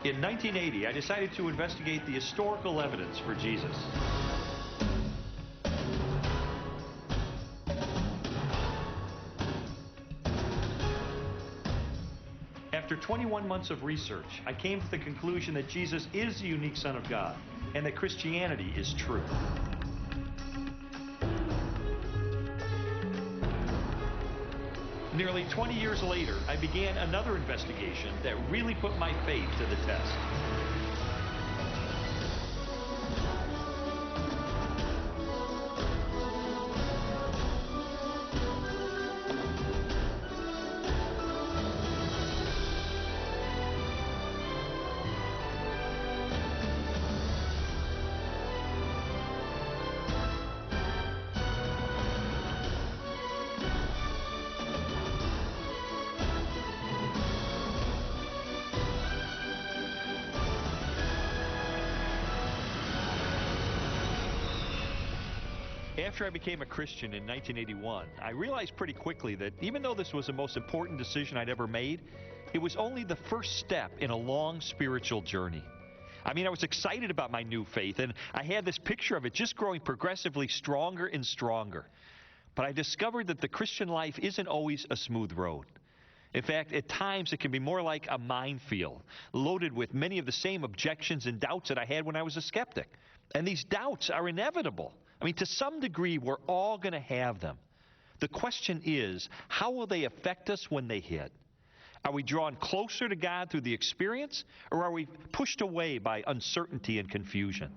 In 1980, I decided to investigate the historical evidence for Jesus. After 21 months of research, I came to the conclusion that Jesus is the unique Son of God and that Christianity is true. Nearly 20 years later, I began another investigation that really put my faith to the test. After I became a Christian in 1981, I realized pretty quickly that even though this was the most important decision I'd ever made, it was only the first step in a long spiritual journey. I mean, I was excited about my new faith, and I had this picture of it just growing progressively stronger and stronger. But I discovered that the Christian life isn't always a smooth road. In fact, at times it can be more like a minefield, loaded with many of the same objections and doubts that I had when I was a skeptic. And these doubts are inevitable. I mean, to some degree, we're all going to have them. The question is, how will they affect us when they hit? Are we drawn closer to God through the experience, or are we pushed away by uncertainty and confusion?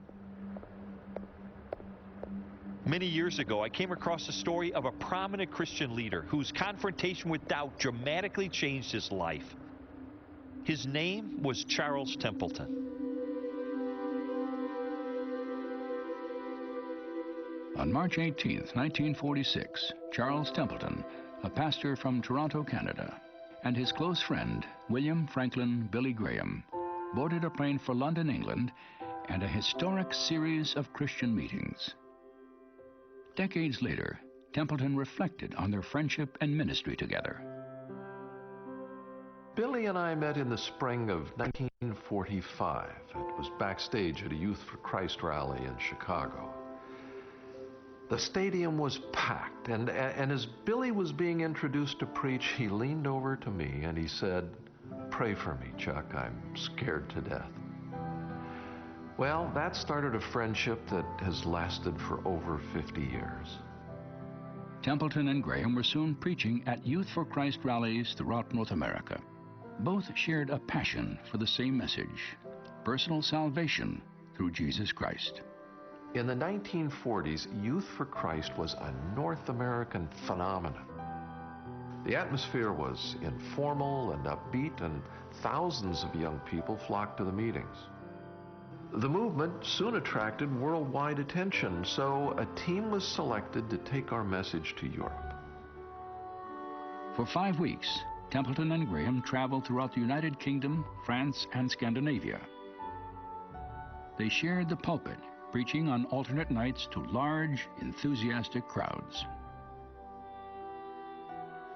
Many years ago, I came across the story of a prominent Christian leader whose confrontation with doubt dramatically changed his life. His name was Charles Templeton. On March 18, 1946, Charles Templeton, a pastor from Toronto, Canada, and his close friend, William Franklin Billy Graham, boarded a plane for London, England, and a historic series of Christian meetings. Decades later, Templeton reflected on their friendship and ministry together. Billy and I met in the spring of 1945. It was backstage at a Youth for Christ rally in Chicago. The stadium was packed, and as Billy was being introduced to preach, he leaned over to me and he said, "Pray for me, Chuck, I'm scared to death." Well, that started a friendship that has lasted for over 50 years. Templeton and Graham were soon preaching at Youth for Christ rallies throughout North America. Both shared a passion for the same message, personal salvation through Jesus Christ. In the 1940s, Youth for Christ was a North American phenomenon. The atmosphere was informal and upbeat, and thousands of young people flocked to the meetings. The movement soon attracted worldwide attention, so a team was selected to take our message to Europe. For 5 weeks, Templeton and Graham traveled throughout the United Kingdom, France, and Scandinavia. They shared the pulpit, preaching on alternate nights to large, enthusiastic crowds.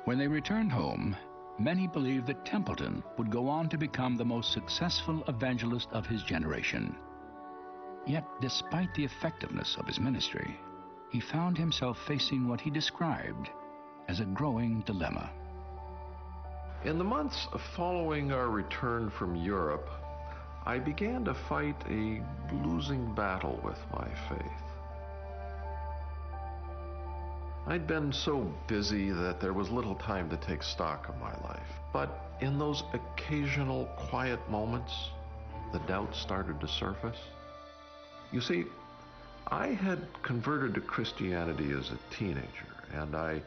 When they returned home, many believed that Templeton would go on to become the most successful evangelist of his generation. Yet, despite the effectiveness of his ministry, he found himself facing what he described as a growing dilemma. In the months following our return from Europe, I began to fight a losing battle with my faith. I'd been so busy that there was little time to take stock of my life. But in those occasional quiet moments, the doubts started to surface. You see, I had converted to Christianity as a teenager, and I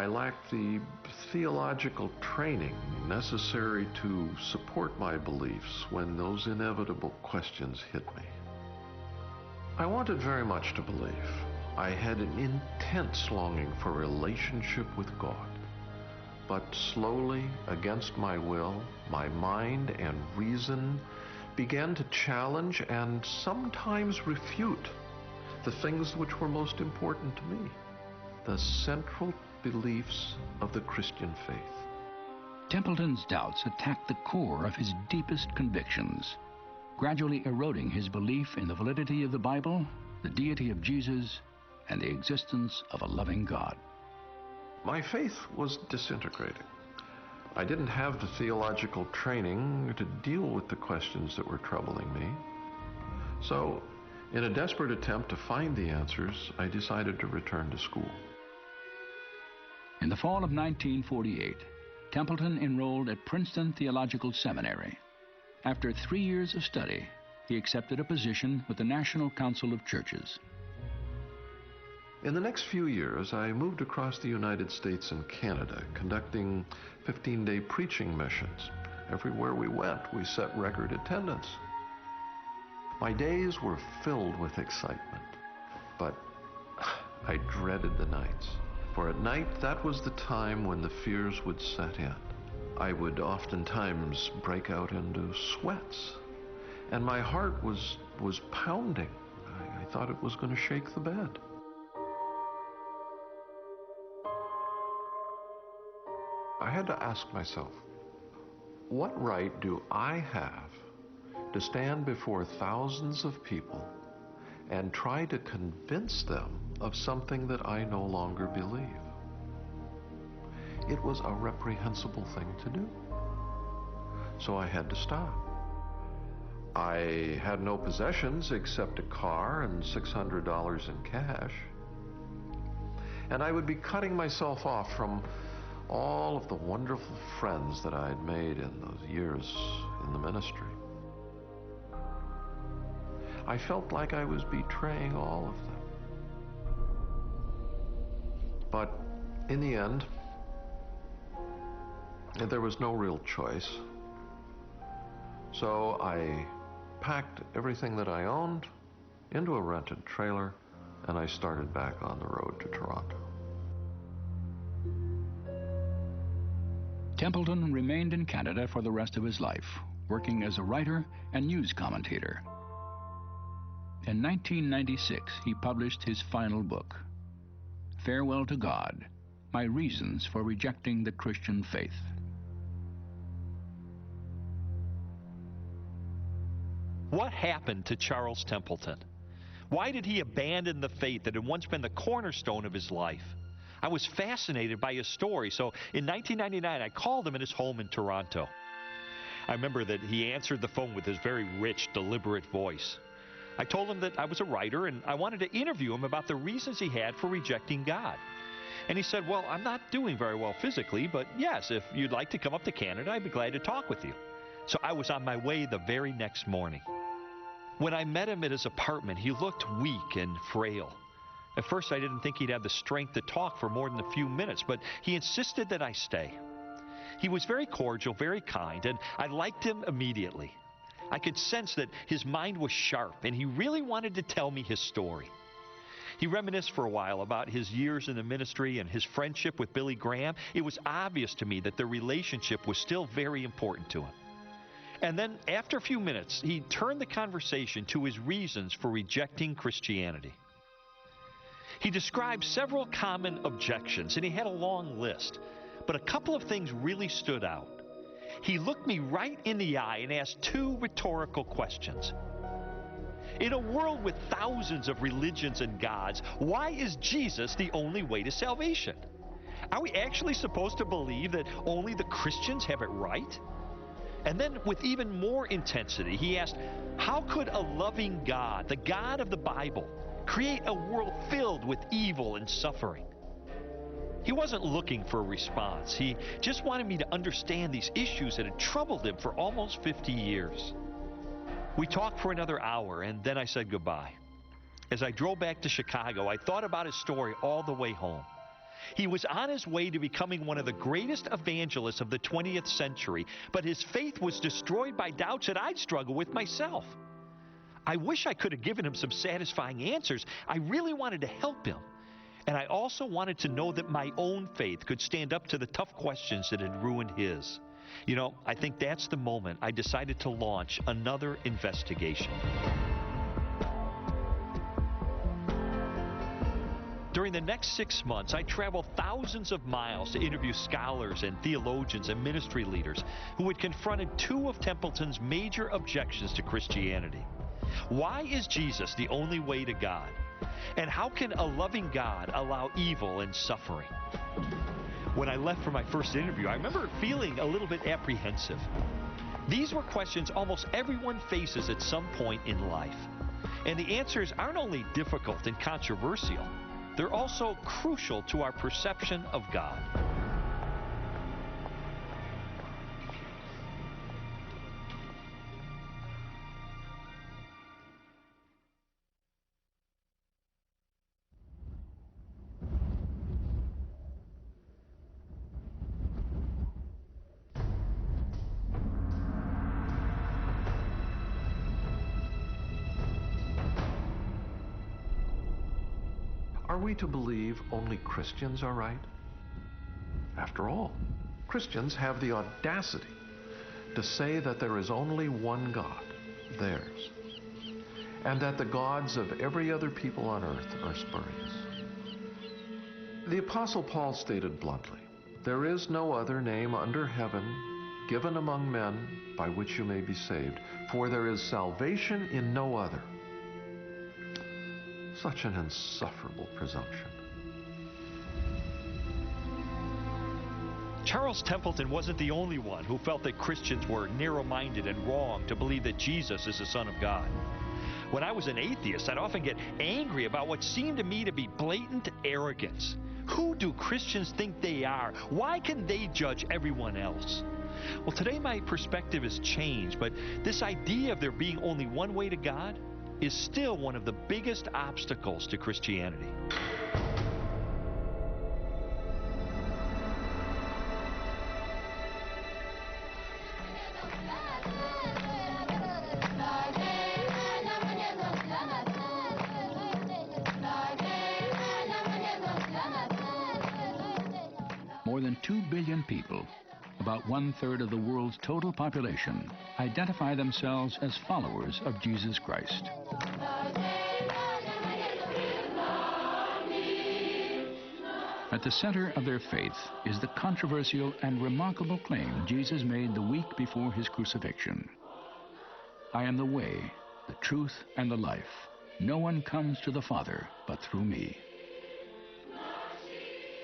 lacked the theological training necessary to support my beliefs when those inevitable questions hit me. I wanted very much to believe. I had an intense longing for a relationship with God. But slowly, against my will, my mind and reason began to challenge and sometimes refute the things which were most important to me, the central beliefs of the Christian faith. Templeton's doubts attacked the core of his deepest convictions, gradually eroding his belief in the validity of the Bible, the deity of Jesus, and the existence of a loving God. My faith was disintegrating. I didn't have the theological training to deal with the questions that were troubling me. So, in a desperate attempt to find the answers, I decided to return to school. In the fall of 1948, Templeton enrolled at Princeton Theological Seminary. After 3 years of study, he accepted a position with the National Council of Churches. In the next few years, I moved across the United States and Canada, conducting 15-day preaching missions. Everywhere we went, we set record attendance. My days were filled with excitement, but I dreaded the nights. For at night, that was the time when the fears would set in. I would oftentimes break out into sweats, and my heart was pounding. I thought it was going to shake the bed. I had to ask myself, what right do I have to stand before thousands of people and try to convince them of something that I no longer believe? It was a reprehensible thing to do. So I had to stop. I had no possessions except a car and $600 in cash. And I would be cutting myself off from all of the wonderful friends that I had made in those years in the ministry. I felt like I was betraying all of them. But in the end, there was no real choice. So I packed everything that I owned into a rented trailer, and I started back on the road to Toronto. Templeton remained in Canada for the rest of his life, working as a writer and news commentator. In 1996, he published his final book, Farewell to God, My Reasons for Rejecting the Christian Faith. What happened to Charles Templeton? Why did he abandon the faith that had once been the cornerstone of his life? I was fascinated by his story, so in 1999 I called him at his home in Toronto. I remember that he answered the phone with his very rich, deliberate voice. I told him that I was a writer and I wanted to interview him about the reasons he had for rejecting God. And he said, well, I'm not doing very well physically, but yes, if you'd like to come up to Canada, I'd be glad to talk with you. So I was on my way the very next morning. When I met him at his apartment, he looked weak and frail. At first, I didn't think he'd have the strength to talk for more than a few minutes, but he insisted that I stay. He was very cordial, very kind, and I liked him immediately. I could sense that his mind was sharp, and he really wanted to tell me his story. He reminisced for a while about his years in the ministry and his friendship with Billy Graham. It was obvious to me that their relationship was still very important to him. And then, after a few minutes, he turned the conversation to his reasons for rejecting Christianity. He described several common objections, and he had a long list. But a couple of things really stood out. He looked me right in the eye and asked two rhetorical questions. In a world with thousands of religions and gods, why is Jesus the only way to salvation? Are we actually supposed to believe that only the Christians have it right? And then, with even more intensity, he asked, how could a loving God, the God of the Bible, create a world filled with evil and suffering? He wasn't looking for a response. He just wanted me to understand these issues that had troubled him for almost 50 years. We talked for another hour, and then I said goodbye. As I drove back to Chicago, I thought about his story all the way home. He was on his way to becoming one of the greatest evangelists of the 20th century, but his faith was destroyed by doubts that I'd struggled with myself. I wish I could have given him some satisfying answers. I really wanted to help him. And I also wanted to know that my own faith could stand up to the tough questions that had ruined his. You know, I think that's the moment I decided to launch another investigation. During during the next 6 months, I traveled thousands of miles to interview scholars and theologians and ministry leaders who had confronted two of Templeton's major objections to Christianity. Why is Jesus the only way to God? And how can a loving God allow evil and suffering? When I left for my first interview, I remember feeling a little bit apprehensive. These were questions almost everyone faces at some point in life. And the answers aren't only difficult and controversial, they're also crucial to our perception of God. Are we to believe only Christians are right? After all, Christians have the audacity to say that there is only one God, theirs, and that the gods of every other people on earth are spurious. The Apostle Paul stated bluntly, "There is no other name under heaven given among men by which you may be saved, for there is salvation in no other." Such an insufferable presumption. Charles Templeton wasn't the only one who felt that Christians were narrow-minded and wrong to believe that Jesus is the Son of God. When I was an atheist, I'd often get angry about what seemed to me to be blatant arrogance. Who do Christians think they are? Why can they judge everyone else? Well, today my perspective has changed, but this idea of there being only one way to God is still one of the biggest obstacles to Christianity. More than 2 billion people, about 1/3 of the world's total population, identify themselves as followers of Jesus Christ. At the center of their faith is the controversial and remarkable claim Jesus made the week before his crucifixion. "I am the way, the truth, and the life. No one comes to the Father but through me."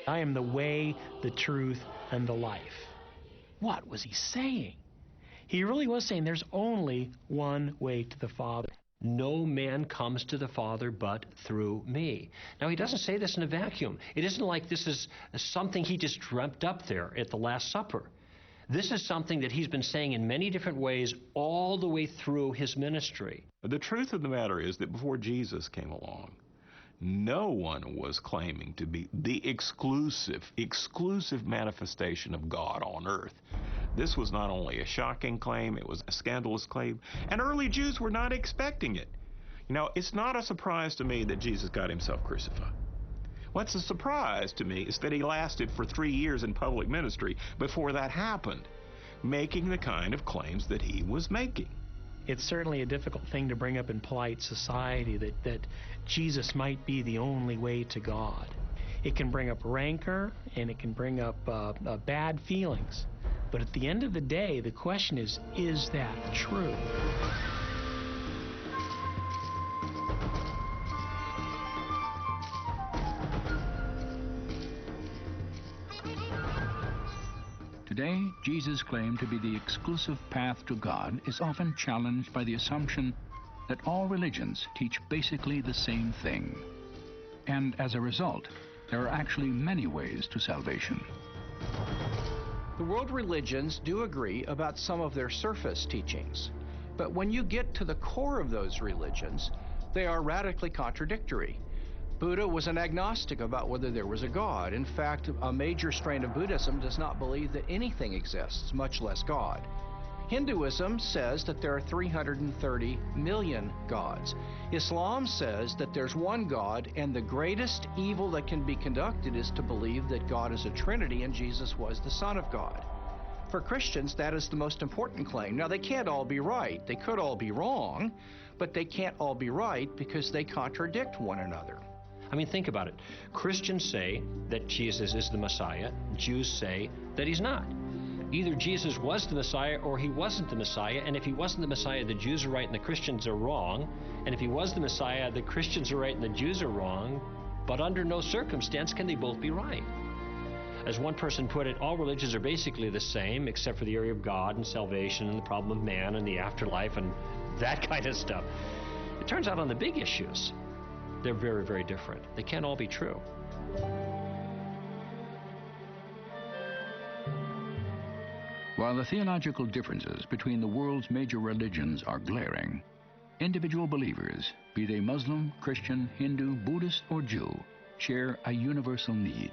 I am the way, the truth, and the life. What was he saying? He really was saying there's only one way to the Father. No man comes to the Father but through me. Now, he doesn't say this in a vacuum. It isn't like this is something he just dreamt up there at the Last Supper. This is something that he's been saying in many different ways all the way through his ministry. The truth of the matter is that before Jesus came along, no one was claiming to be the exclusive manifestation of God on earth. This was not only a shocking claim, it was a scandalous claim, and early Jews were not expecting it. You know, it's not a surprise to me that Jesus got himself crucified. What's a surprise to me is that he lasted for 3 years in public ministry before that happened, making the kind of claims that he was making. It's certainly a difficult thing to bring up in polite society that Jesus might be the only way to God. It can bring up rancor, and it can bring up bad feelings. But at the end of the day, the question is that true? Today, Jesus' claim to be the exclusive path to God is often challenged by the assumption that all religions teach basically the same thing. And as a result, there are actually many ways to salvation. The world religions do agree about some of their surface teachings, but when you get to the core of those religions, they are radically contradictory. Buddha was an agnostic about whether there was a God. In fact, a major strain of Buddhism does not believe that anything exists, much less God. Hinduism says that there are 330 million gods. Islam says that there's one God, and the greatest evil that can be conducted is to believe that God is a Trinity and Jesus was the Son of God. For Christians, that is the most important claim. Now, they can't all be right. They could all be wrong, but they can't all be right because they contradict one another. I mean, think about it. Christians say that Jesus is the Messiah. Jews say that he's not. Either Jesus was the Messiah or he wasn't the Messiah, and if he wasn't the Messiah, the Jews are right and the Christians are wrong. And if he was the Messiah, the Christians are right and the Jews are wrong. But under no circumstance can they both be right. As one person put it, all religions are basically the same except for the area of God and salvation and the problem of man and the afterlife and that kind of stuff. It turns out on the big issues, they're very, very different. They can't all be true. While the theological differences between the world's major religions are glaring, individual believers, be they Muslim, Christian, Hindu, Buddhist, or Jew, share a universal need.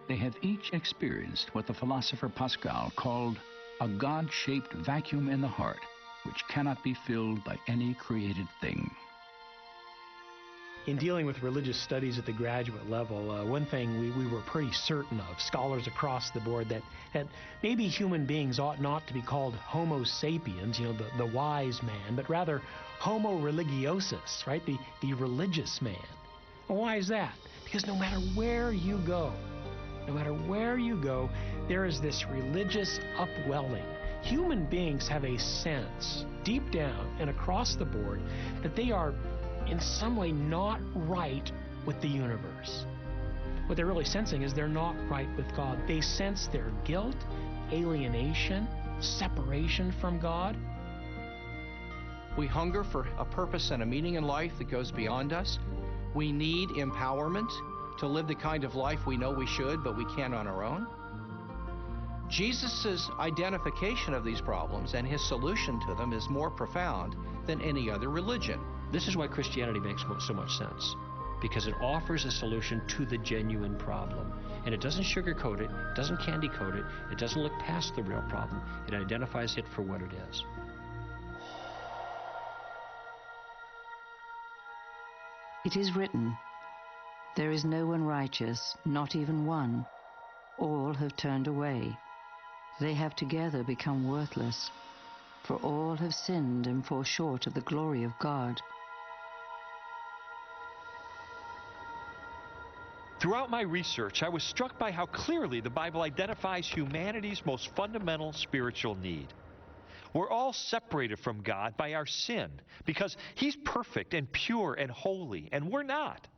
They have each experienced what the philosopher Pascal called a God-shaped vacuum in the heart, which cannot be filled by any created thing. In dealing with religious studies at the graduate level, one thing we were pretty certain of, scholars across the board, that maybe human beings ought not to be called Homo sapiens, the wise man, but rather Homo religiosus, right, the religious man. Well, why is that? Because no matter where you go, there is this religious upwelling. Human beings have a sense, deep down and across the board, that they are in some way not right with the universe. What they're really sensing is they're not right with God. They sense their guilt, alienation, separation from God. We hunger for a purpose and a meaning in life that goes beyond us. We need empowerment to live the kind of life we know we should, but we can't on our own. Jesus' identification of these problems and his solution to them is more profound than any other religion. This is why Christianity makes so much sense, because it offers a solution to the genuine problem. And it doesn't sugarcoat it, doesn't candy coat it, it doesn't look past the real problem. It identifies it for what it is. It is written, "There is no one righteous, not even one. All have turned away. They have together become worthless. For all have sinned and fall short of the glory of God." Throughout my research, I was struck by how clearly the Bible identifies humanity's most fundamental spiritual need. We're all separated from God by our sin because He's perfect and pure and holy, and we're not.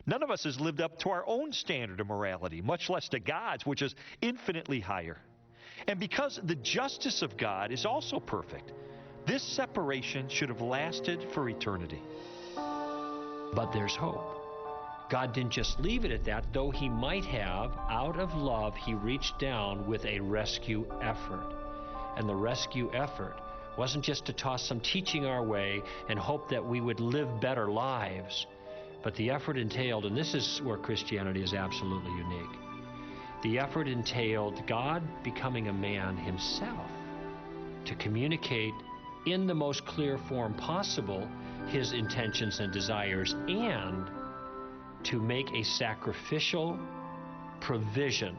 None of us has lived up to our own standard of morality, much less to God's, which is infinitely higher. And because the justice of God is also perfect, this separation should have lasted for eternity. But there's hope. God didn't just leave it at that, though He might have. Out of love, He reached down with a rescue effort. And the rescue effort wasn't just to toss some teaching our way and hope that we would live better lives, but the effort entailed, and this is where Christianity is absolutely unique, the effort entailed God becoming a man Himself to communicate in the most clear form possible His intentions and desires, and to make a sacrificial provision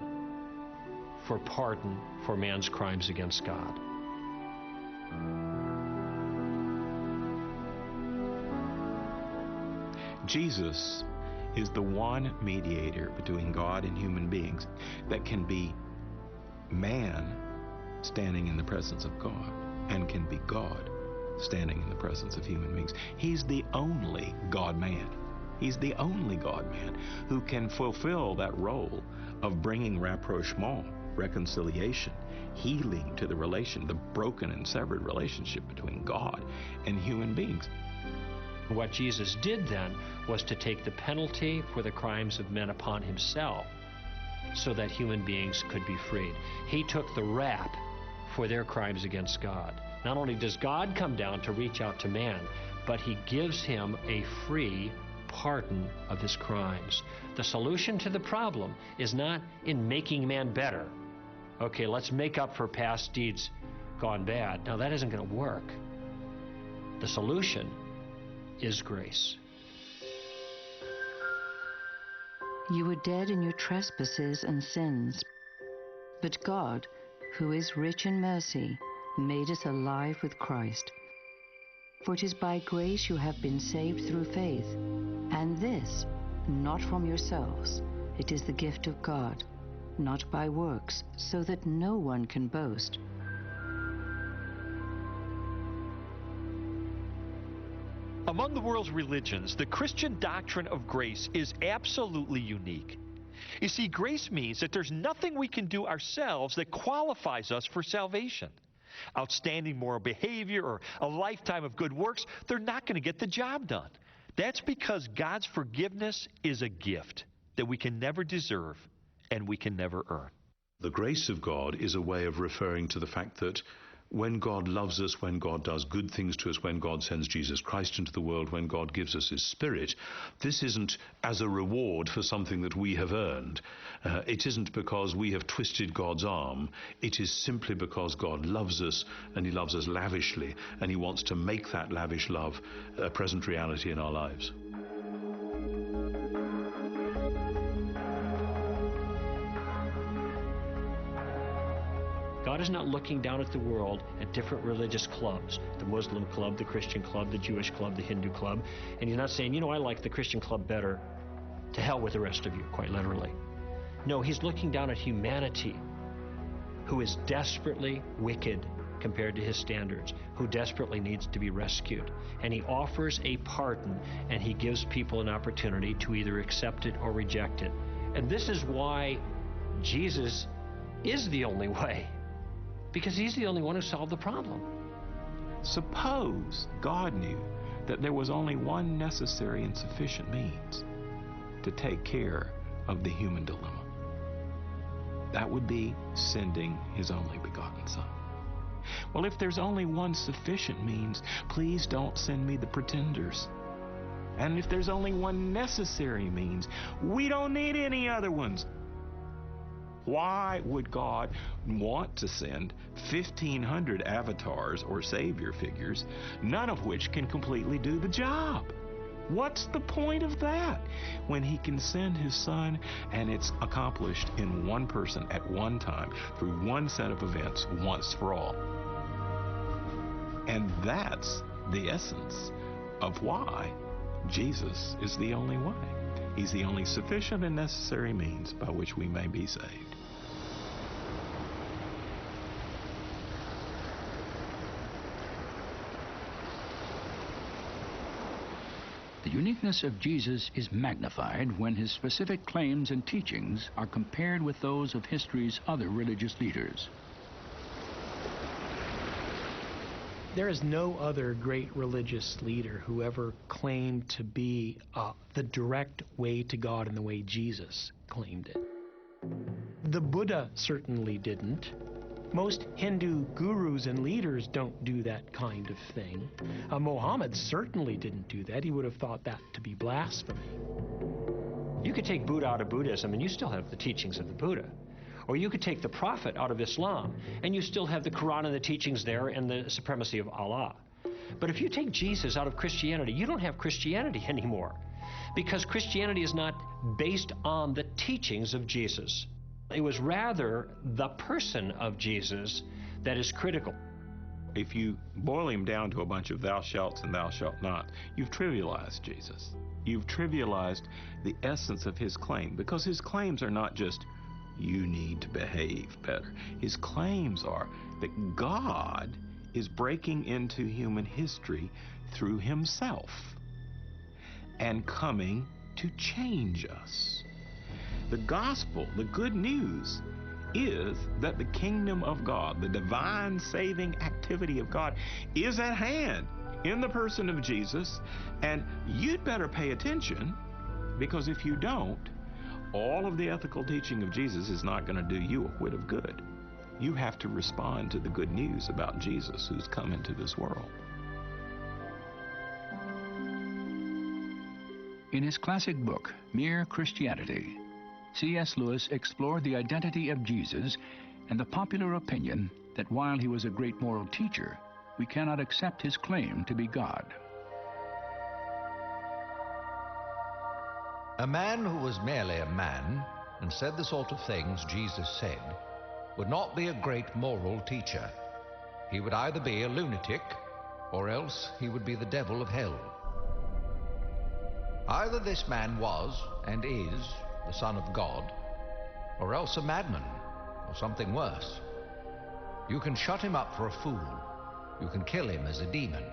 for pardon for man's crimes against God. Jesus is the one mediator between God and human beings that can be man standing in the presence of God and can be God standing in the presence of human beings. He's the only God-man. He's the only God-man who can fulfill that role of bringing rapprochement, reconciliation, healing to the broken and severed relationship between God and human beings. What Jesus did then was to take the penalty for the crimes of men upon Himself so that human beings could be freed. He took the rap for their crimes against God. Not only does God come down to reach out to man, but He gives him a free pardon of his crimes. The solution to the problem is not in making man better. Okay, let's make up for past deeds gone bad. Now, that isn't going to work. The solution is grace. You were dead in your trespasses and sins, but God, who is rich in mercy, made us alive with Christ. For it is by grace you have been saved through faith, and this, not from yourselves. It is the gift of God, not by works, so that no one can boast. Among the world's religions, the Christian doctrine of grace is absolutely unique. You see, grace means that there's nothing we can do ourselves that qualifies us for salvation. Outstanding moral behavior or a lifetime of good works, they're not going to get the job done. That's because God's forgiveness is a gift that we can never deserve and we can never earn. The grace of God is a way of referring to the fact that when God loves us, when God does good things to us, when God sends Jesus Christ into the world, when God gives us His Spirit, this isn't as a reward for something that we have earned. It isn't because we have twisted God's arm. It is simply because God loves us, and He loves us lavishly, and He wants to make that lavish love a present reality in our lives. God is not looking down at the world at different religious clubs, the Muslim club, the Christian club, the Jewish club, the Hindu club, and He's not saying, you know, I like the Christian club better. To hell with the rest of you, quite literally. No, He's looking down at humanity, who is desperately wicked compared to His standards, who desperately needs to be rescued. And He offers a pardon, and He gives people an opportunity to either accept it or reject it. And this is why Jesus is the only way. Because He's the only one who solved the problem. Suppose God knew that there was only one necessary and sufficient means to take care of the human dilemma. That would be sending His only begotten Son. Well, if there's only one sufficient means, please don't send me the pretenders. And if there's only one necessary means, we don't need any other ones. Why would God want to send 1,500 avatars or savior figures, none of which can completely do the job? What's the point of that when He can send His Son and it's accomplished in one person at one time through one set of events once for all? And that's the essence of why Jesus is the only way. He's the only sufficient and necessary means by which we may be saved. The uniqueness of Jesus is magnified when His specific claims and teachings are compared with those of history's other religious leaders. There is no other great religious leader who ever claimed to be the direct way to God in the way Jesus claimed it. The Buddha certainly didn't. Most Hindu gurus and leaders don't do that kind of thing. Muhammad certainly didn't do that. He would have thought that to be blasphemy. You could take Buddha out of Buddhism and you still have the teachings of the Buddha. Or you could take the Prophet out of Islam and you still have the Quran and the teachings there and the supremacy of Allah. But if you take Jesus out of Christianity, you don't have Christianity anymore, because Christianity is not based on the teachings of Jesus. It was rather the person of Jesus that is critical. If you boil Him down to a bunch of thou shalt and thou shalt not, you've trivialized Jesus. You've trivialized the essence of His claim, because His claims are not just, you need to behave better. His claims are that God is breaking into human history through Himself and coming to change us. The gospel, the good news, is that the kingdom of God, the divine saving activity of God, is at hand in the person of Jesus, and you'd better pay attention, because if you don't, all of the ethical teaching of Jesus is not going to do you a whit of good. You have to respond to the good news about Jesus who's come into this world. In his classic book, Mere Christianity, C.S. Lewis explored the identity of Jesus and the popular opinion that while He was a great moral teacher, we cannot accept His claim to be God. A man who was merely a man and said the sort of things Jesus said would not be a great moral teacher. He would either be a lunatic or else he would be the devil of hell. Either this man was and is the Son of God, or else a madman, or something worse. You can shut him up for a fool, you can kill him as a demon,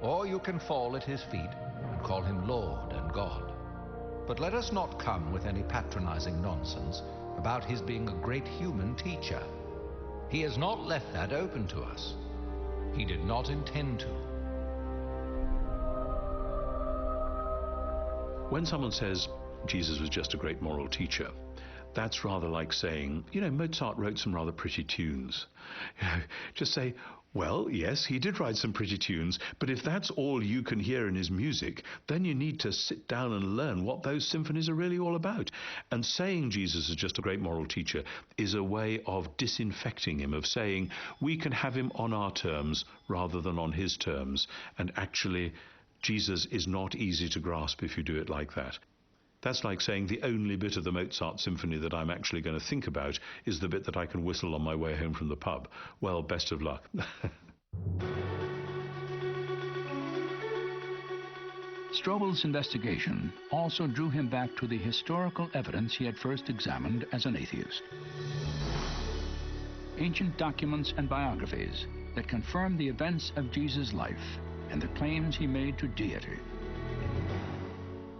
or you can fall at his feet and call him Lord and God. But let us not come with any patronizing nonsense about his being a great human teacher. He has not left that open to us. He did not intend to. When someone says Jesus was just a great moral teacher, that's rather like saying, Mozart wrote some rather pretty tunes. Just say, well, yes, he did write some pretty tunes, but if that's all you can hear in his music, then you need to sit down and learn what those symphonies are really all about. And saying Jesus is just a great moral teacher is a way of disinfecting him, of saying we can have him on our terms rather than on his terms. And actually, Jesus is not easy to grasp if you do it like that. That's like saying the only bit of the Mozart symphony that I'm actually going to think about is the bit that I can whistle on my way home from the pub. Well, best of luck. Strobel's investigation also drew him back to the historical evidence he had first examined as an atheist. Ancient documents and biographies that confirm the events of Jesus' life and the claims he made to deity.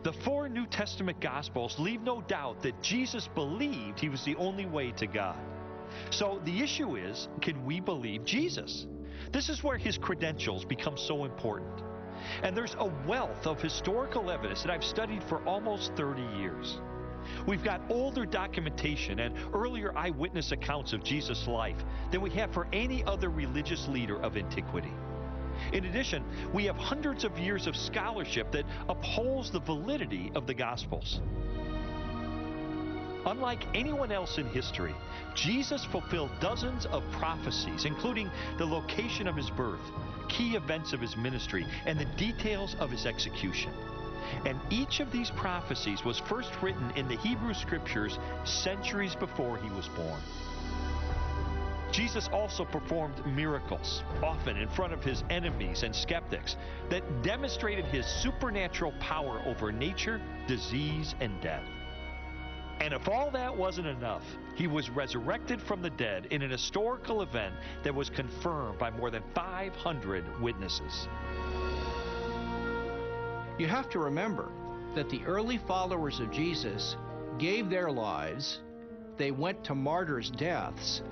The 4 New Testament Gospels leave no doubt that Jesus believed he was the only way to God. So the issue is, can we believe Jesus? This is where his credentials become so important. And there's a wealth of historical evidence that I've studied for almost 30 years. We've got older documentation and earlier eyewitness accounts of Jesus' life than we have for any other religious leader of antiquity. In addition, we have hundreds of years of scholarship that upholds the validity of the Gospels. Unlike anyone else in history, Jesus fulfilled dozens of prophecies, including the location of his birth, key events of his ministry, and the details of his execution. And each of these prophecies was first written in the Hebrew Scriptures centuries before he was born. Jesus also performed miracles, often in front of his enemies and skeptics, that demonstrated his supernatural power over nature, disease, and death. And if all that wasn't enough, he was resurrected from the dead in an historical event that was confirmed by more than 500 witnesses. You have to remember that the early followers of Jesus gave their lives, they went to martyrs' deaths,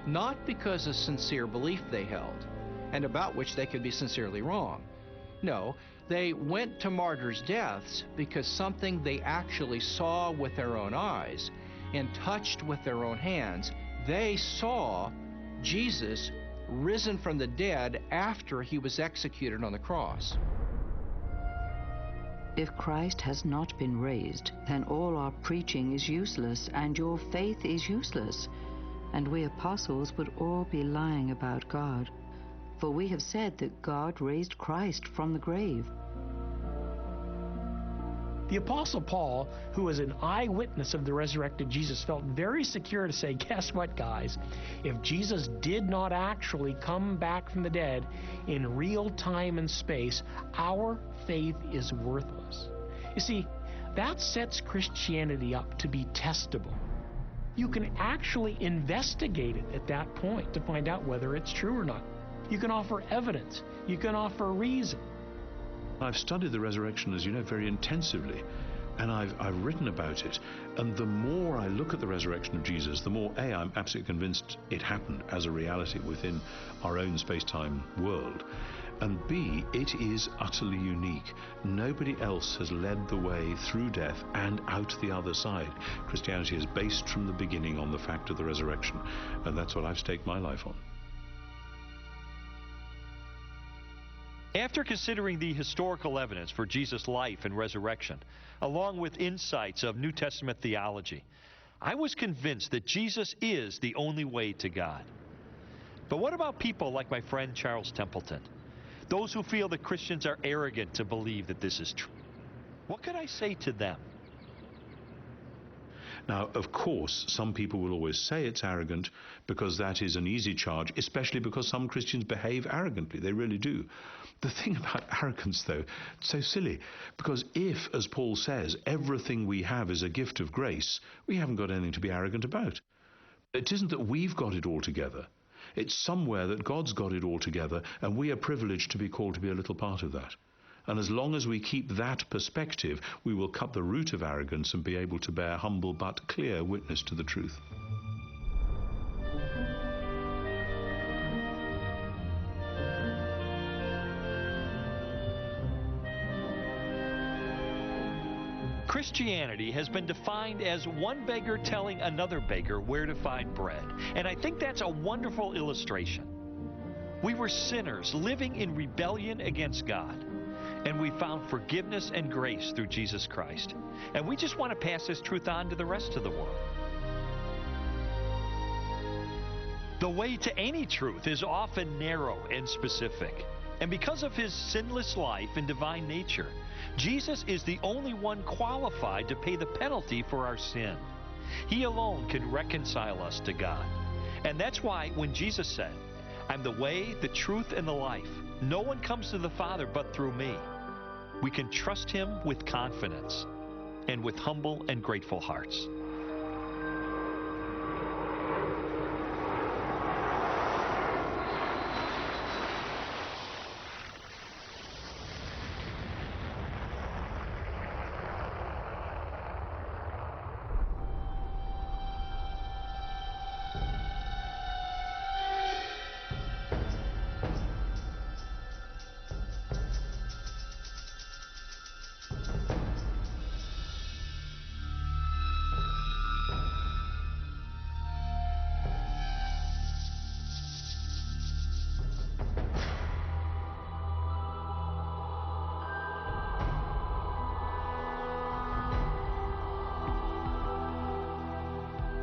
not because of sincere belief they held, and about which they could be sincerely wrong. No, they went to martyrs' deaths because something they actually saw with their own eyes and touched with their own hands. They saw Jesus risen from the dead after he was executed on the cross. If Christ has not been raised, then all our preaching is useless, and your faith is useless. And we apostles would all be lying about God. For we have said that God raised Christ from the grave. The Apostle Paul, who was an eyewitness of the resurrected Jesus, felt very secure to say, guess what, guys? If Jesus did not actually come back from the dead in real time and space, our faith is worthless. You see, that sets Christianity up to be testable. You can actually investigate it at that point to find out whether it's true or not. You can offer evidence. You can offer reason. I've studied the resurrection, as you know, very intensively, and I've written about it. And the more I look at the resurrection of Jesus, the more, A, I'm absolutely convinced it happened as a reality within our own space-time world. And B, it is utterly unique. Nobody else has led the way through death and out the other side. Christianity is based from the beginning on the fact of the resurrection, and that's what I've staked my life on. After considering the historical evidence for Jesus' life and resurrection, along with insights of New Testament theology, I was convinced that Jesus is the only way to God. But what about people like my friend Charles Templeton? Those who feel that Christians are arrogant to believe that this is true. What could I say to them? Now, of course, some people will always say it's arrogant because that is an easy charge, especially because some Christians behave arrogantly. They really do. The thing about arrogance, though, it's so silly, because if, as Paul says, everything we have is a gift of grace, we haven't got anything to be arrogant about. It isn't that we've got it all together. It's somewhere that God's got it all together, and we are privileged to be called to be a little part of that. And as long as we keep that perspective, we will cut the root of arrogance and be able to bear humble but clear witness to the truth. Christianity has been defined as one beggar telling another beggar where to find bread. And I think that's a wonderful illustration. We were sinners living in rebellion against God. And we found forgiveness and grace through Jesus Christ. And we just want to pass this truth on to the rest of the world. The way to any truth is often narrow and specific. And because of his sinless life and divine nature, Jesus is the only one qualified to pay the penalty for our sin. He alone can reconcile us to God. And that's why when Jesus said, "I'm the way, the truth, and the life. No one comes to the Father but through me," we can trust him with confidence and with humble and grateful hearts.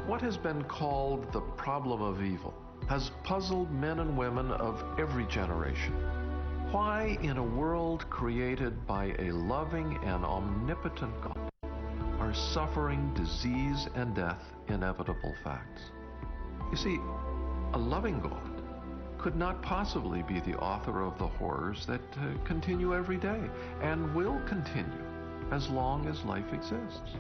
What has been called the problem of evil has puzzled men and women of every generation. Why, in a world created by a loving and omnipotent God, are suffering, disease, and death inevitable facts? You see, a loving God could not possibly be the author of the horrors that continue every day and will continue as long as life exists.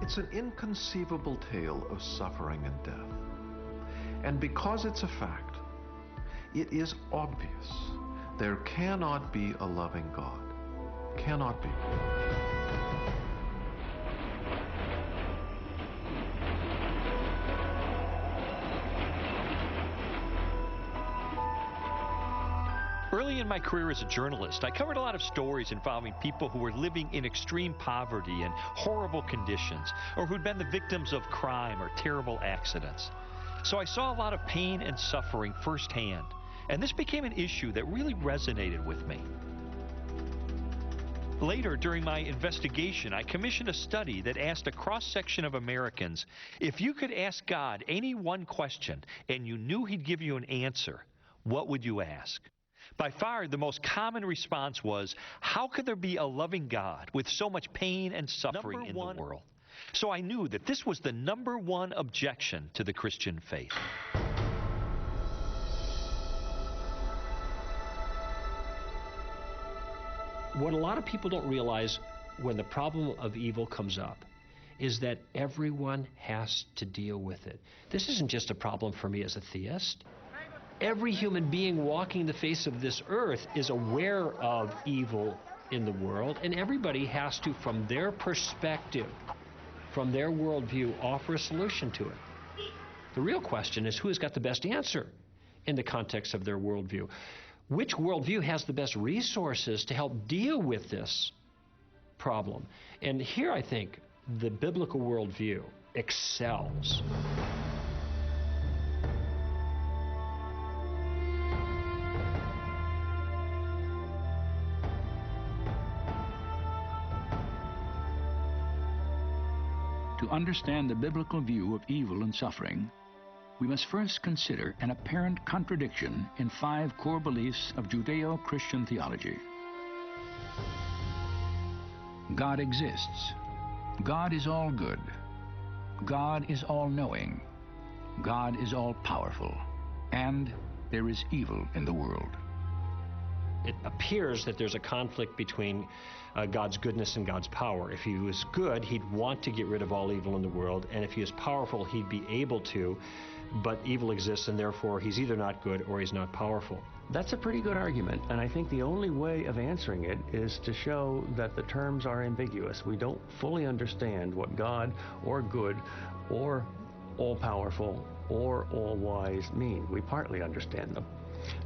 It's an inconceivable tale of suffering and death. And because it's a fact, it is obvious there cannot be a loving God. Cannot be. Early in my career as a journalist, I covered a lot of stories involving people who were living in extreme poverty and horrible conditions, or who'd been the victims of crime or terrible accidents. So I saw a lot of pain and suffering firsthand, and this became an issue that really resonated with me. Later, during my investigation, I commissioned a study that asked a cross-section of Americans, if you could ask God any one question and you knew he'd give you an answer, what would you ask? By far, the most common response was, how could there be a loving God with so much pain and suffering in the world? So I knew that this was the number one objection to the Christian faith. What a lot of people don't realize when the problem of evil comes up is that everyone has to deal with it. This isn't just a problem for me as a theist. Every human being walking the face of this earth is aware of evil in the world, and everybody has to, from their perspective, from their worldview, offer a solution to it. The real question is who has got the best answer in the context of their worldview. Which worldview has the best resources to help deal with this problem? And here I think the biblical worldview excels. To understand the biblical view of evil and suffering, we must first consider an apparent contradiction in 5 core beliefs of Judeo-Christian theology. God exists. God is all good. God is all-knowing. God is all-powerful. And there is evil in the world. It appears that there's a conflict between God's goodness and God's power. If he was good, he'd want to get rid of all evil in the world, and if he is powerful, he'd be able to, but evil exists, and therefore he's either not good or he's not powerful. That's a pretty good argument, and I think the only way of answering it is to show that the terms are ambiguous. We don't fully understand what God or good or all-powerful or all-wise mean. We partly understand them.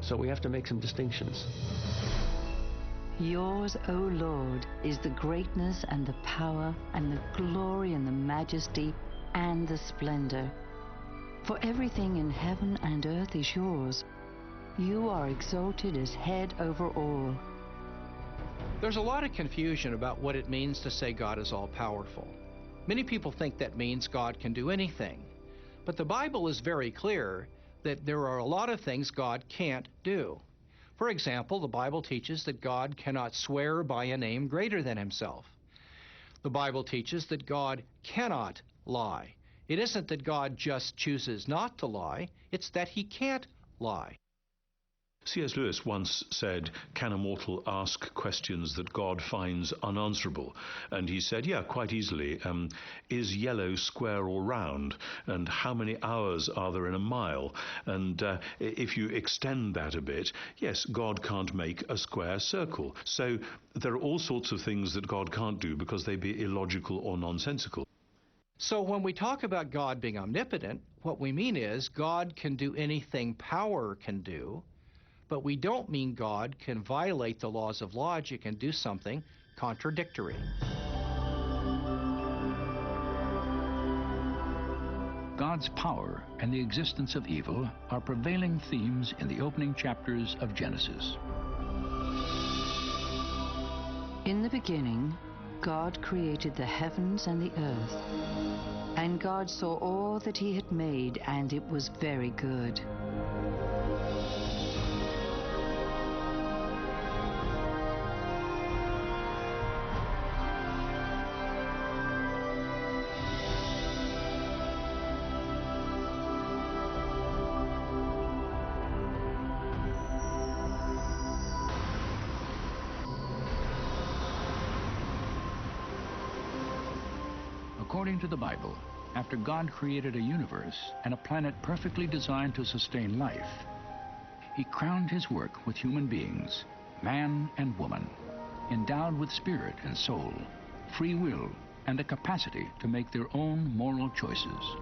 So we have to make some distinctions. Yours, O Lord, is the greatness and the power and the glory and the majesty and the splendor. For everything in heaven and earth is yours. You are exalted as head over all. There's a lot of confusion about what it means to say God is all-powerful. Many people think that means God can do anything. But the Bible is very clear that there are a lot of things God can't do. For example, the Bible teaches that God cannot swear by a name greater than himself. The Bible teaches that God cannot lie. It isn't that God just chooses not to lie, it's that he can't lie. C.S. Lewis once said, can a mortal ask questions that God finds unanswerable? And he said, yeah, quite easily. Is yellow square or round? And how many hours are there in a mile? And if you extend that a bit, yes, God can't make a square circle. So there are all sorts of things that God can't do because they'd be illogical or nonsensical. So when we talk about God being omnipotent, what we mean is God can do anything power can do, but we don't mean God can violate the laws of logic and do something contradictory. God's power and the existence of evil are prevailing themes in the opening chapters of Genesis. In the beginning, God created the heavens and the earth. And God saw all that he had made, and it was very good. According to the Bible, after God created a universe and a planet perfectly designed to sustain life, he crowned his work with human beings, man and woman, endowed with spirit and soul, free will, and a capacity to make their own moral choices.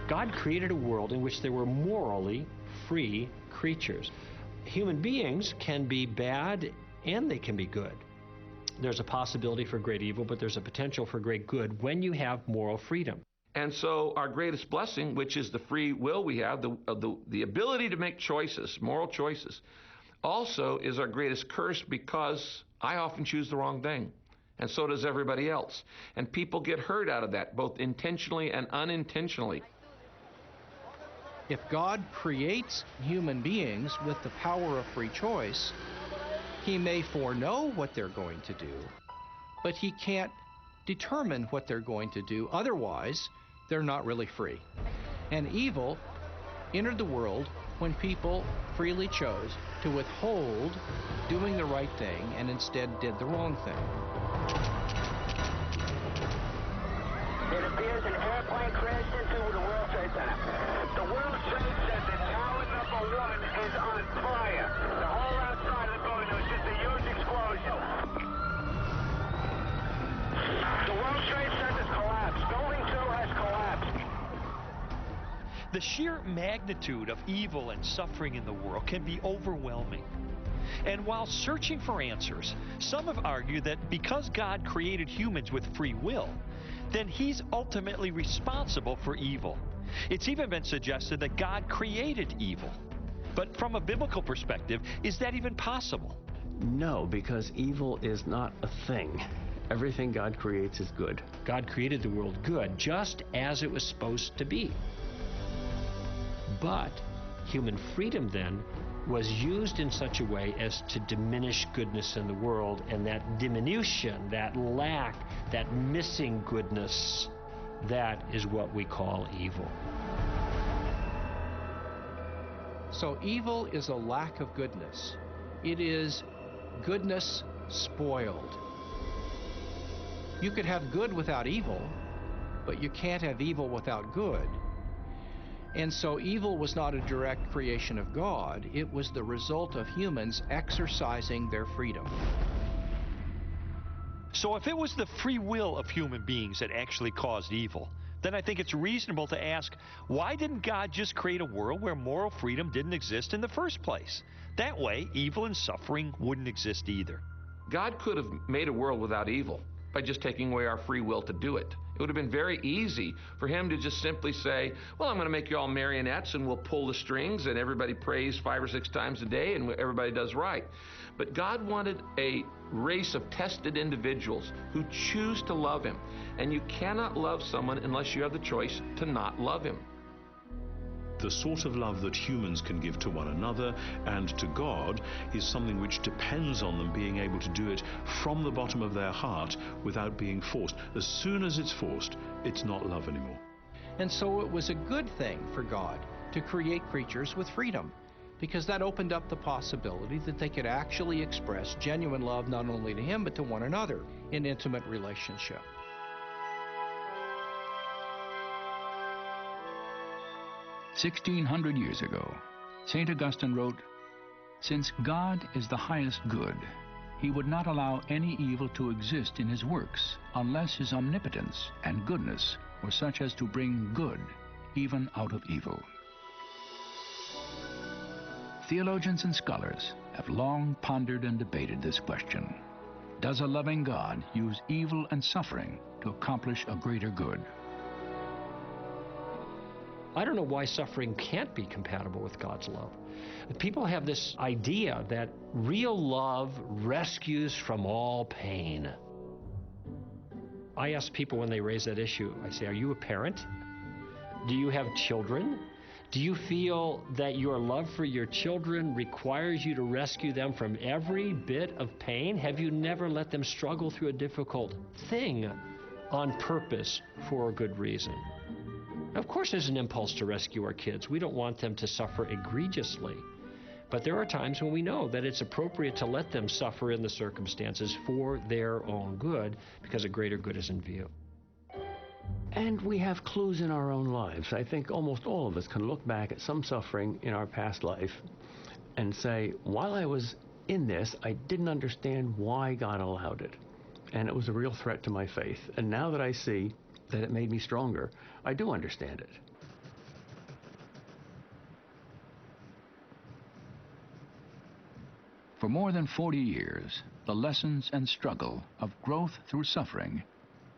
God created a world in which there were morally free creatures. Human beings can be bad and they can be good. There's a possibility for great evil, but there's a potential for great good when you have moral freedom. And so our greatest blessing, which is the free will we have, the ability to make choices, moral choices, also is our greatest curse because I often choose the wrong thing, and so does everybody else. And people get hurt out of that, both intentionally and unintentionally. If God creates human beings with the power of free choice, he may foreknow what they're going to do, but he can't determine what they're going to do. Otherwise, they're not really free. And evil entered the world when people freely chose to withhold doing the right thing and instead did the wrong thing. It appears an airplane crashed into the World Trade Center. The World Trade Center, tower number 1, is on fire. The whole outside of the building was just a huge explosion. The World Trade Center's collapsed. Building 2 has collapsed. The sheer magnitude of evil and suffering in the world can be overwhelming. And while searching for answers, some have argued that because God created humans with free will, then he's ultimately responsible for evil. It's even been suggested that God created evil. But from a biblical perspective, is that even possible? No, because evil is not a thing. Everything God creates is good. God created the world good, just as it was supposed to be. But human freedom then was used in such a way as to diminish goodness in the world, and that diminution, that lack, that missing goodness, that is what we call evil. So evil is a lack of goodness. It is goodness spoiled. You could have good without evil, but you can't have evil without good. And so evil was not a direct creation of God. It was the result of humans exercising their freedom. So if it was the free will of human beings that actually caused evil, then I think it's reasonable to ask, why didn't God just create a world where moral freedom didn't exist in the first place? That way, evil and suffering wouldn't exist either. God could have made a world without evil by just taking away our free will to do it. It would have been very easy for him to just simply say, well, I'm going to make you all marionettes and we'll pull the strings and everybody prays 5 or 6 times a day and everybody does right. But God wanted a race of tested individuals who choose to love him. And you cannot love someone unless you have the choice to not love him. The sort of love that humans can give to one another and to God is something which depends on them being able to do it from the bottom of their heart without being forced. As soon as it's forced, it's not love anymore. And so it was a good thing for God to create creatures with freedom, because that opened up the possibility that they could actually express genuine love not only to him but to one another in intimate relationship. 1600 years ago, St. Augustine wrote, "Since God is the highest good, he would not allow any evil to exist in his works unless his omnipotence and goodness were such as to bring good even out of evil." Theologians and scholars have long pondered and debated this question. Does a loving God use evil and suffering to accomplish a greater good? I don't know why suffering can't be compatible with God's love. People have this idea that real love rescues from all pain. I ask people when they raise that issue, I say, are you a parent? Do you have children? Do you feel that your love for your children requires you to rescue them from every bit of pain? Have you never let them struggle through a difficult thing on purpose for a good reason? Of course, there's an impulse to rescue our kids. We don't want them to suffer egregiously. But there are times when we know that it's appropriate to let them suffer in the circumstances for their own good, because a greater good is in view. And we have clues in our own lives. I think almost all of us can look back at some suffering in our past life and say, while I was in this, I didn't understand why God allowed it. And it was a real threat to my faith. And now that I see that it made me stronger, I do understand it. For more than 40 years, the lessons and struggle of growth through suffering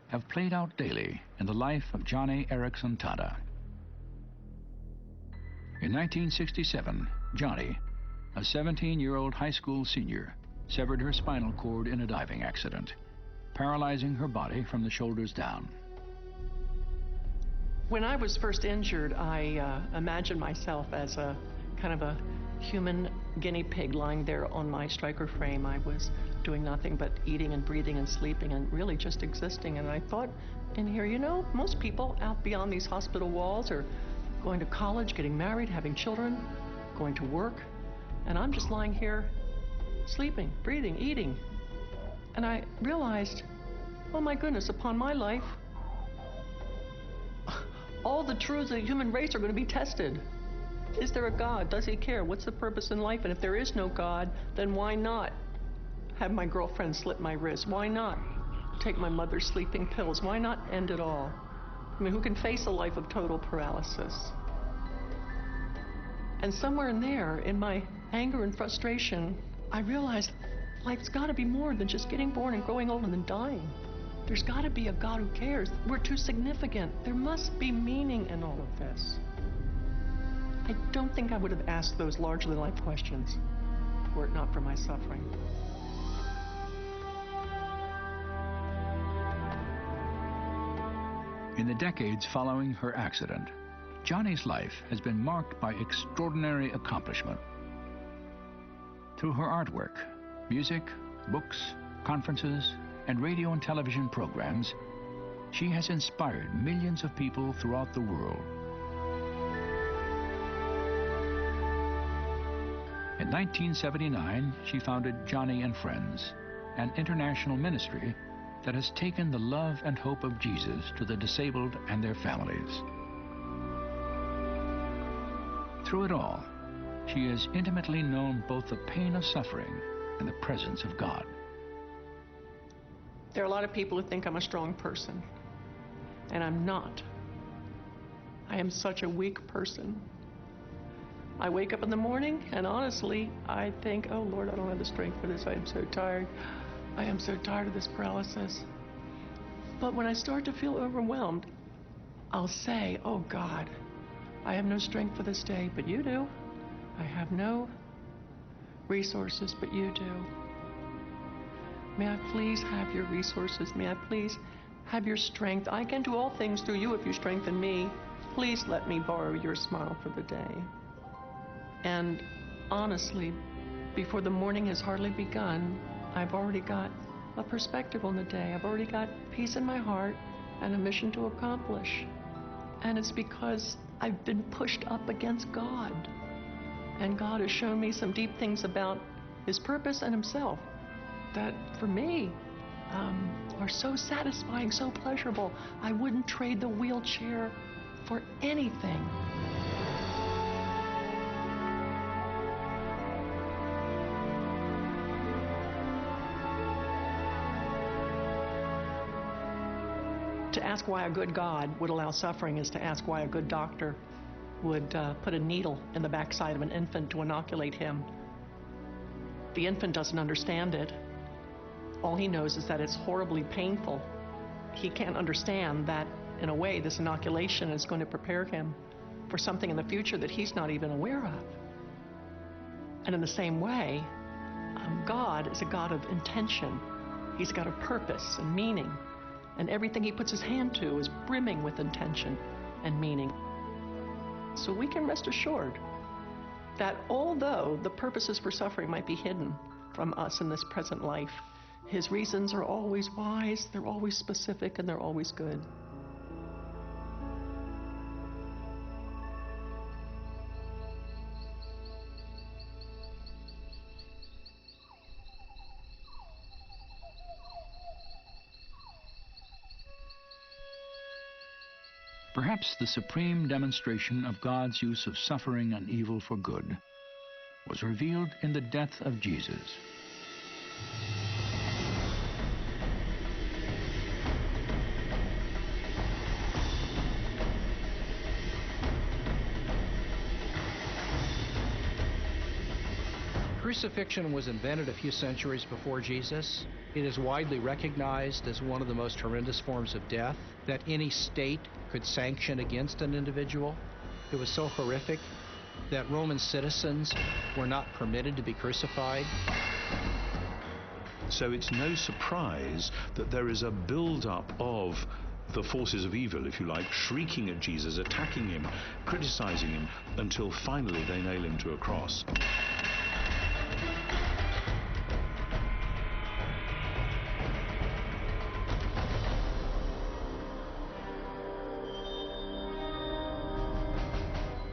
have played out daily in the life of Johnny Erickson Tada. In 1967, Johnny, a 17-year-old high school senior, severed her spinal cord in a diving accident, paralyzing her body from the shoulders down. When I was first injured, I imagined myself as a kind of a human guinea pig lying there on my striker frame. I was doing nothing but eating and breathing and sleeping and really just existing. And I thought in here, you know, most people out beyond these hospital walls are going to college, getting married, having children, going to work. And I'm just lying here sleeping, breathing, eating. And I realized, oh my goodness, upon my life, all the truths of the human race are going to be tested. Is there a God? Does he care? What's the purpose in life? And if there is no God, then why not have my girlfriend slit my wrist? Why not take my mother's sleeping pills? Why not end it all? I mean, who can face a life of total paralysis? And somewhere in there, in my anger and frustration, I realized life's got to be more than just getting born and growing old and then dying. There's got to be a God who cares. We're too significant. There must be meaning in all of this. I don't think I would have asked those larger-than life questions were it not for my suffering. In the decades following her accident, Johnny's life has been marked by extraordinary accomplishment. Through her artwork, music, books, conferences, and radio and television programs, she has inspired millions of people throughout the world. In 1979, she founded Johnny and Friends, an international ministry that has taken the love and hope of Jesus to the disabled and their families. Through it all, she has intimately known both the pain of suffering and the presence of God. There are a lot of people who think I'm a strong person, and I'm not. I am such a weak person. I wake up in the morning, and honestly, I think, oh Lord, I don't have the strength for this. I am so tired. I am so tired of this paralysis. But when I start to feel overwhelmed, I'll say, oh God, I have no strength for this day, but you do. I have no resources, but you do. May I please have your resources? May I please have your strength? I can do all things through you if you strengthen me. Please let me borrow your smile for the day. And honestly, before the morning has hardly begun, I've already got a perspective on the day. I've already got peace in my heart and a mission to accomplish. And it's because I've been pushed up against God. And God has shown me some deep things about His purpose and Himself that, for me, are so satisfying, so pleasurable. I wouldn't trade the wheelchair for anything. To ask why a good God would allow suffering is to ask why a good doctor would put a needle in the backside of an infant to inoculate him. The infant doesn't understand it. All he knows is that it's horribly painful. He can't understand that, in a way, this inoculation is going to prepare him for something in the future that he's not even aware of. And in the same way, God is a God of intention. He's got a purpose and meaning. And everything He puts His hand to is brimming with intention and meaning. So we can rest assured that although the purposes for suffering might be hidden from us in this present life, His reasons are always wise, they're always specific, and they're always good. Perhaps the supreme demonstration of God's use of suffering and evil for good was revealed in the death of Jesus. Crucifixion was invented a few centuries before Jesus. It is widely recognized as one of the most horrendous forms of death that any state could sanction against an individual. It was so horrific that Roman citizens were not permitted to be crucified. So it's no surprise that there is a build-up of the forces of evil, if you like, shrieking at Jesus, attacking Him, criticizing Him, until finally they nail Him to a cross.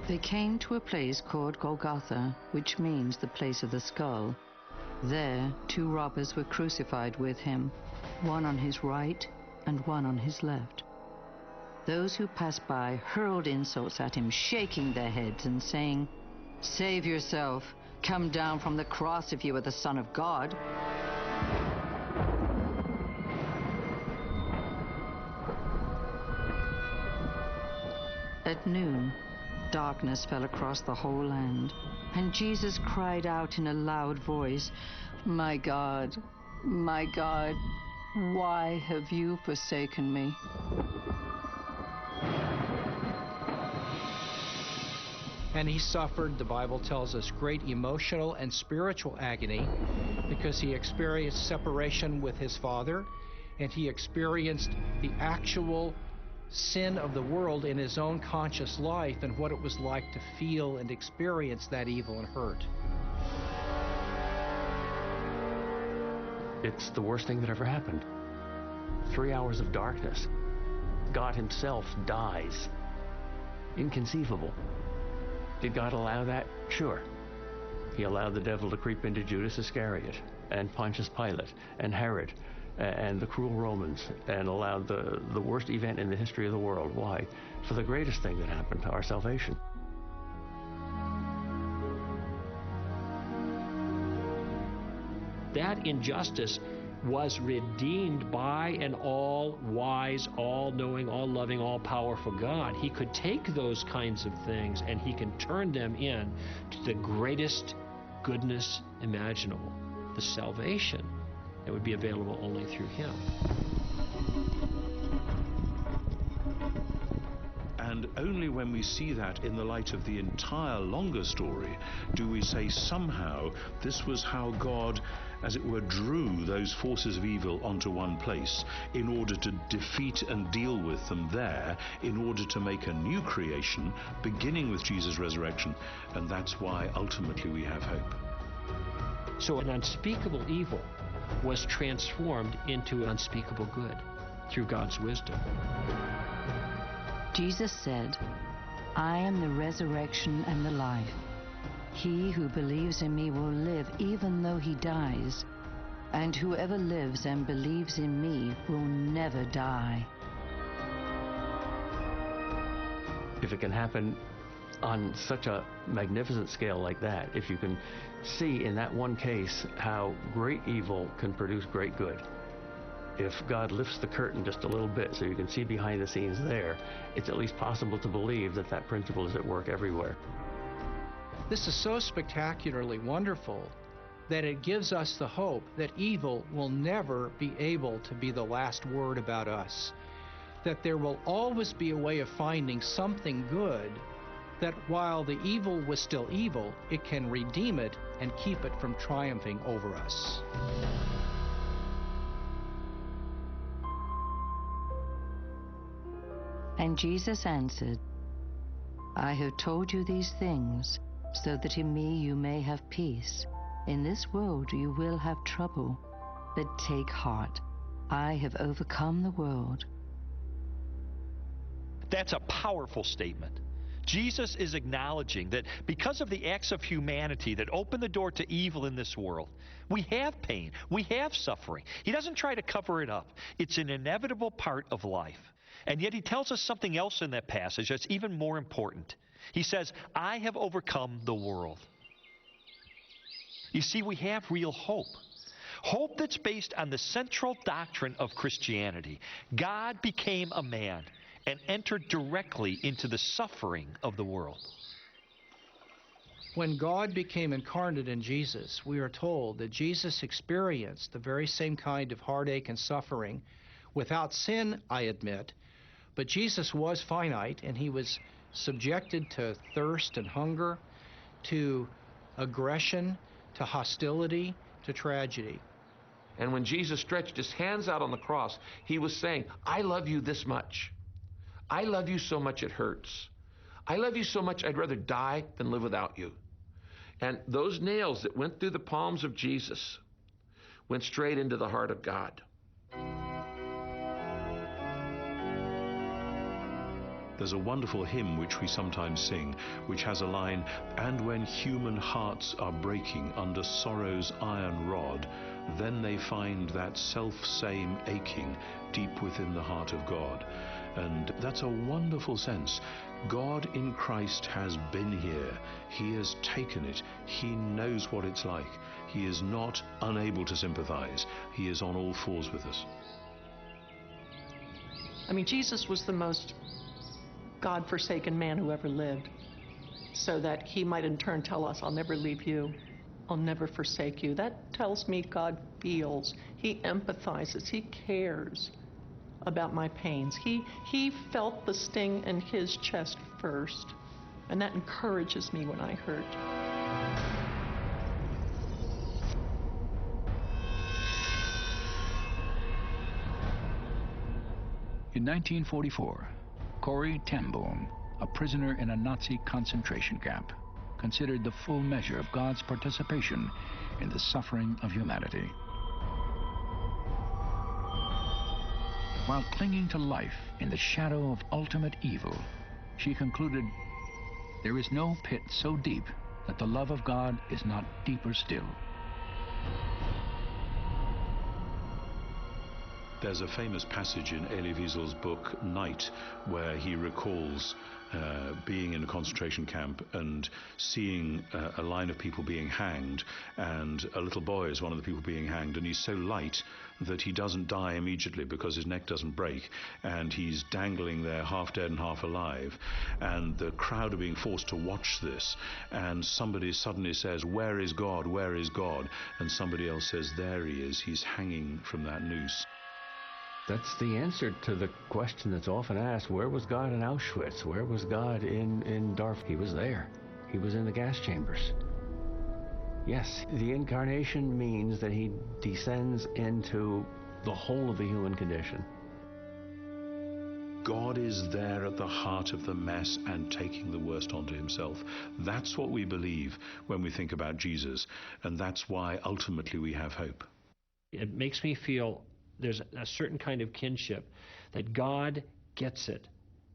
They came to a place called Golgotha, which means the place of the skull. There, 2 robbers were crucified with Him, one on His right and one on His left. Those who passed by hurled insults at Him, shaking their heads and saying, "Save yourself. Come down from the cross if you are the Son of God." At noon, darkness fell across the whole land, and Jesus cried out in a loud voice, my God, why have you forsaken me?" And He suffered, the Bible tells us, great emotional and spiritual agony because He experienced separation with His Father, and He experienced the actual sin of the world in His own conscious life and what it was like to feel and experience that evil and hurt. It's the worst thing that ever happened. 3 hours of darkness. God himself dies. Inconceivable. Did God allow that? Sure. He allowed the devil to creep into Judas Iscariot and Pontius Pilate and Herod and the cruel Romans, and allowed the worst event in the history of the world. Why? For the greatest thing that happened, our salvation. That injustice was redeemed by an all-wise, all-knowing, all-loving, all-powerful God. He could take those kinds of things and he can turn them in to the greatest goodness imaginable, the salvation that would be available only through him. And only when we see that in the light of the entire longer story do we say somehow this was how God, as it were, drew those forces of evil onto one place in order to defeat and deal with them there, in order to make a new creation beginning with Jesus' resurrection. And that's why ultimately we have hope. So an unspeakable evil was transformed into unspeakable good through God's wisdom. Jesus said, I am the resurrection and the life. He who believes in me will live even though he dies, and whoever lives and believes in me will never die. If it can happen on such a magnificent scale like that, if you can see in that one case how great evil can produce great good, if God lifts the curtain just a little bit so you can see behind the scenes there, it's at least possible to believe that that principle is at work everywhere. This is so spectacularly wonderful that it gives us the hope that evil will never be able to be the last word about us, that there will always be a way of finding something good, that while the evil was still evil, it can redeem it and keep it from triumphing over us. And Jesus answered, I have told you these things, so that in me you may have peace. In this world you will have trouble, but take heart. I have overcome the world. That's a powerful statement. Jesus is acknowledging that because of the acts of humanity that open the door to evil in this world, we have pain, we have suffering. He doesn't try to cover it up. It's an inevitable part of life. And yet he tells us something else in that passage that's even more important. He says, I have overcome the world. You see, we have real hope. Hope that's based on the central doctrine of Christianity. God became a man and entered directly into the suffering of the world. When God became incarnate in Jesus, we are told that Jesus experienced the very same kind of heartache and suffering, without sin, I admit, but Jesus was finite, and he was subjected to thirst and hunger, to aggression, to hostility, to tragedy. And when Jesus stretched his hands out on the cross, he was saying, I love you this much. I love you so much it hurts. I love you so much I'd rather die than live without you. And those nails that went through the palms of Jesus went straight into the heart of God. There's a wonderful hymn which we sometimes sing, which has a line, and when human hearts are breaking under sorrow's iron rod, then they find that self-same aching deep within the heart of God. And that's a wonderful sense. God in Christ has been here. He has taken it. He knows what it's like. He is not unable to sympathize. He is on all fours with us. I mean, Jesus was the most God-forsaken man who ever lived, so that he might in turn tell us, I'll never leave you, I'll never forsake you. That tells me God feels, he empathizes, he cares about my pains. He felt the sting in his chest first, and that encourages me when I hurt. In 1944, Corrie ten Boom, a prisoner in a Nazi concentration camp, considered the full measure of God's participation in the suffering of humanity. While clinging to life in the shadow of ultimate evil, she concluded, "There is no pit so deep that the love of God is not deeper still." There's a famous passage in Elie Wiesel's book, Night, where he recalls being in a concentration camp and seeing a line of people being hanged, and a little boy is one of the people being hanged, and he's so light that he doesn't die immediately because his neck doesn't break, and he's dangling there half dead and half alive, and the crowd are being forced to watch this, and somebody suddenly says, "Where is God? Where is God?" And somebody else says, "There he is, he's hanging from that noose." That's the answer to the question that's often asked: where was God in Auschwitz? Where was God in Darfur? He was there. He was in the gas chambers. Yes, the incarnation means that he descends into the whole of the human condition. God is there at the heart of the mess and taking the worst onto himself. That's what we believe when we think about Jesus, and that's why ultimately we have hope. It makes me feel there's a certain kind of kinship, that God gets it,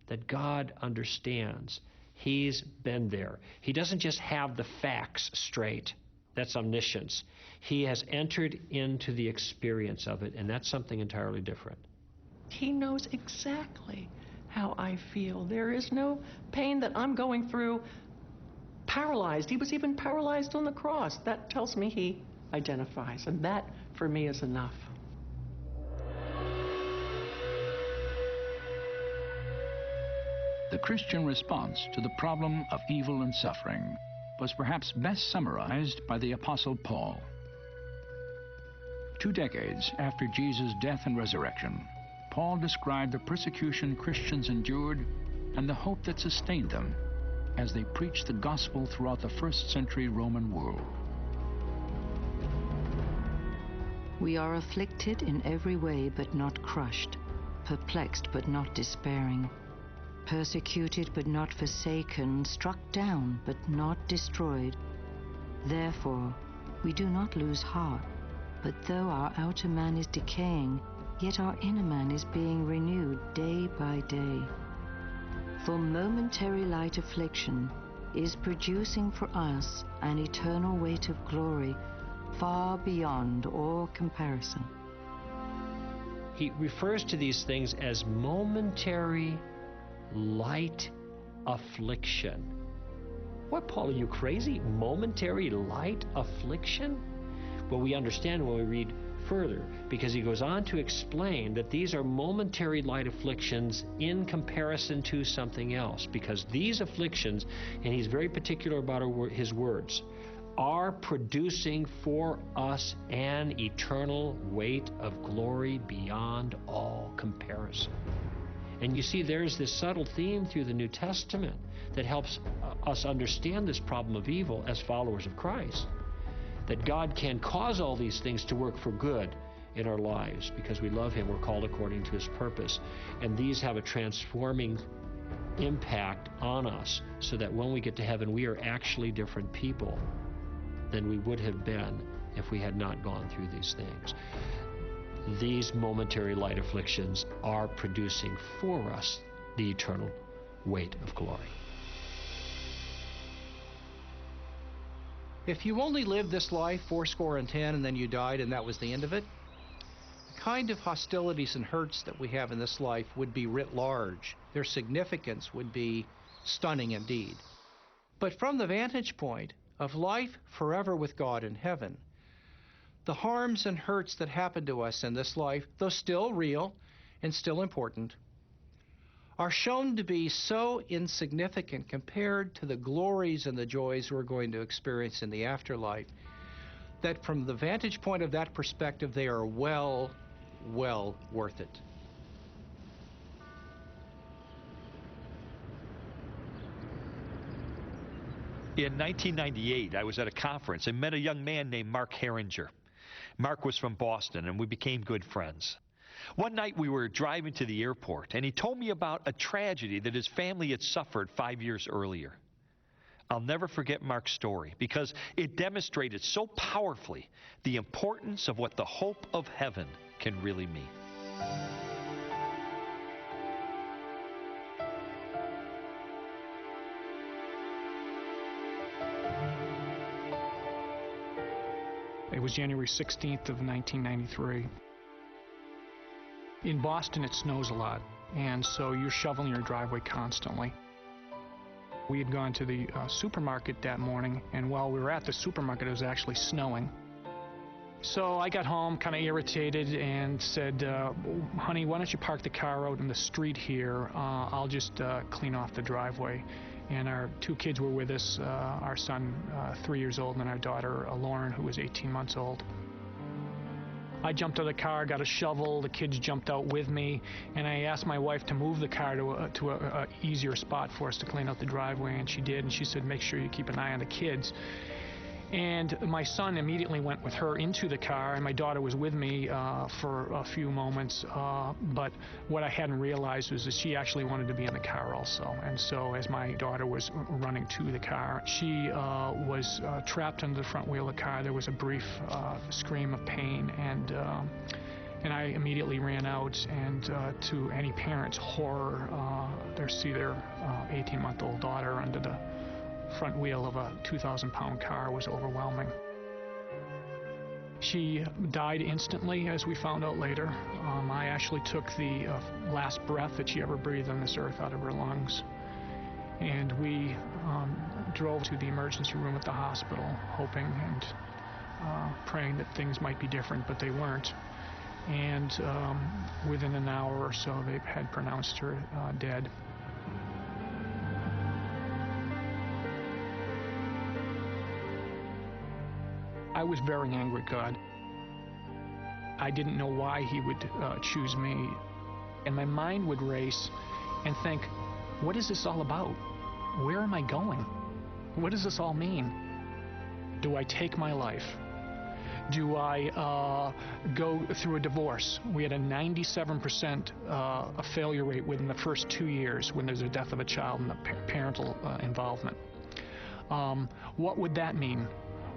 that God understands. He's been there. He doesn't just have the facts straight. That's omniscience. He has entered into the experience of it, and that's something entirely different. He knows exactly how I feel. There is no pain that I'm going through paralyzed. He was even paralyzed on the cross. That tells me he identifies, and that, for me, is enough. The Christian response to the problem of evil and suffering was perhaps best summarized by the Apostle Paul. 2 decades after Jesus' death and resurrection, Paul described the persecution Christians endured and the hope that sustained them as they preached the gospel throughout the first-century Roman world. We are afflicted in every way but not crushed, perplexed but not despairing, persecuted but not forsaken, struck down but not destroyed. Therefore, we do not lose heart, but though our outer man is decaying, yet our inner man is being renewed day by day. For momentary light affliction is producing for us an eternal weight of glory far beyond all comparison. He refers to these things as momentary light affliction. What, Paul, are you crazy? Momentary light affliction? Well, we understand when we read further, because he goes on to explain that these are momentary light afflictions in comparison to something else, because these afflictions, and he's very particular about his words, are producing for us an eternal weight of glory beyond all comparison. And you see, there's this subtle theme through the New Testament that helps us understand this problem of evil as followers of Christ. That God can cause all these things to work for good in our lives because we love Him, we're called according to His purpose. And these have a transforming impact on us so that when we get to heaven, we are actually different people than we would have been if we had not gone through these things. These momentary light afflictions are producing for us the eternal weight of glory. If you only lived this life 80 and then you died and that was the end of it, the kind of hostilities and hurts that we have in this life would be writ large. Their significance would be stunning indeed. But from the vantage point of life forever with God in heaven, the harms and hurts that happen to us in this life, though still real and still important, are shown to be so insignificant compared to the glories and the joys we're going to experience in the afterlife, that from the vantage point of that perspective, they are well worth it. In 1998, I was at a conference and met a young man named Mark Herringer. Mark was from Boston, and we became good friends. One night we were driving to the airport, and he told me about a tragedy that his family had suffered 5 years earlier. I'll never forget Mark's story because it demonstrated so powerfully the importance of what the hope of heaven can really mean. It was January 16th of 1993. In Boston, it snows a lot, and so you're shoveling your driveway constantly. We had gone to the supermarket that morning, and while we were at the supermarket, it was actually snowing. So I got home kind of irritated and said, honey, why don't you park the car out in the street here? I'll just clean off the driveway. And our two kids were with us, our son, 3 years old, and our daughter, Lauren, who was 18 months old. I jumped out of the car, got a shovel, the kids jumped out with me, and I asked my wife to move the car to a easier spot for us to clean out the driveway, and she did, and she said, make sure you keep an eye on the kids. And my son immediately went with her into the car, and my daughter was with me for a few moments, but what I hadn't realized was that she actually wanted to be in the car also. And so as my daughter was running to the car, she was trapped under the front wheel of the car. There was a brief scream of pain, and I immediately ran out, and to any parent's horror, they see their 18-month-old daughter under the front wheel of a 2,000-pound car was overwhelming. She died instantly, as we found out later. I actually took the last breath that she ever breathed on this earth out of her lungs. And we drove to the emergency room at the hospital, hoping and praying that things might be different, but they weren't. And within an hour or so, they had pronounced her dead. I was very angry at God. I didn't know why he would choose me. And my mind would race and think, what is this all about? Where am I going? What does this all mean? Do I take my life? Do I go through a divorce? We had a 97% a failure rate within the first 2 years when there's a death of a child and the parental involvement. What would that mean?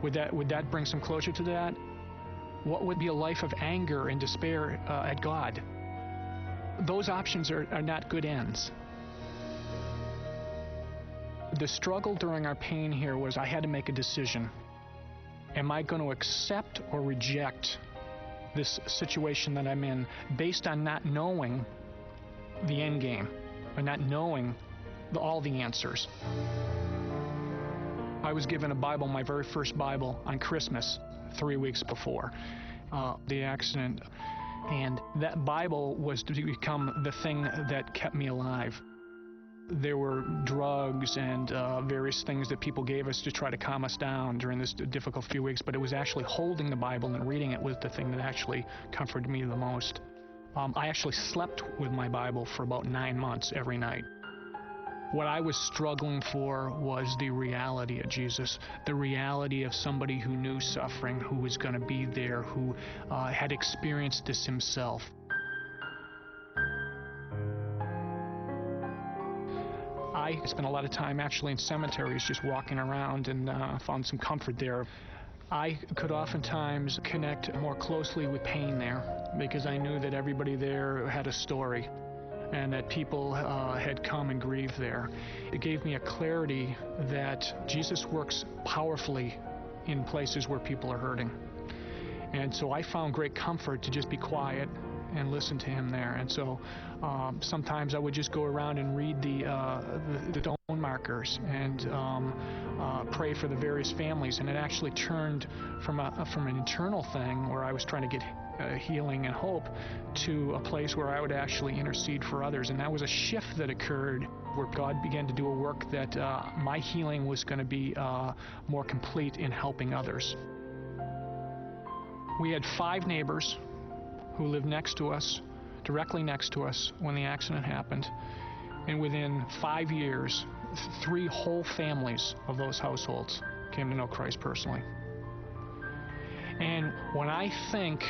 Would that bring some closure to that? What would be a life of anger and despair at God? Those options are not good ends. The struggle during our pain here was I had to make a decision. Am I going to accept or reject this situation that I'm in based on not knowing the end game or not knowing all the answers? I was given a Bible, my very first Bible, on Christmas 3 weeks before the accident. And that Bible was to become the thing that kept me alive. There were drugs and various things that people gave us to try to calm us down during this difficult few weeks, but it was actually holding the Bible and reading it was the thing that actually comforted me the most. I actually slept with my Bible for about 9 months every night. What I was struggling for was the reality of Jesus, the reality of somebody who knew suffering, who was going to be there, who had experienced this himself. I spent a lot of time actually in cemeteries just walking around and found some comfort there. I could oftentimes connect more closely with pain there because I knew that everybody there had a story and that people had come and grieved there. It gave me a clarity that Jesus works powerfully in places where people are hurting. And so I found great comfort to just be quiet and listen to him there. And so sometimes I would just go around and read the stone markers and pray for the various families. And it actually turned from an internal thing where I was trying to get healing and hope to a place where I would actually intercede for others. And that was a shift that occurred where God began to do a work that my healing was going to be more complete in helping others. We had 5 neighbors who lived next to us, directly next to us when the accident happened. And within 5 years, 3 whole families of those households came to know Christ personally. And when I think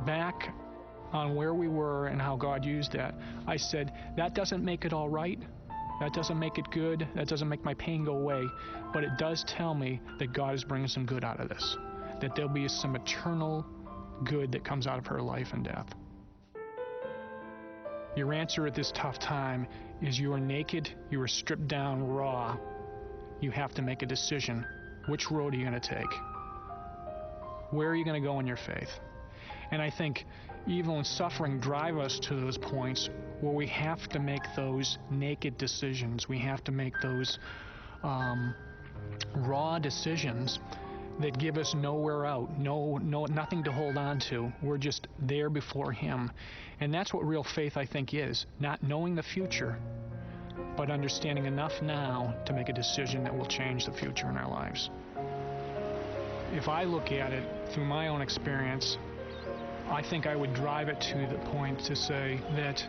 back on where we were and how God used that, I said, that doesn't make it all right. That doesn't make it good. That doesn't make my pain go away. But it does tell me that God is bringing some good out of this, that there'll be some eternal good that comes out of her life and death. Your answer at this tough time is you are naked, you are stripped down raw. You have to make a decision. Which road are you going to take? Where are you going to go in your faith? And I think evil and suffering drive us to those points where we have to make those naked decisions. We have to make those raw decisions that give us nowhere out, nothing to hold on to. We're just there before Him. And that's what real faith, I think, is. Not knowing the future, but understanding enough now to make a decision that will change the future in our lives. If I look at it through my own experience, I think I would drive it to the point to say that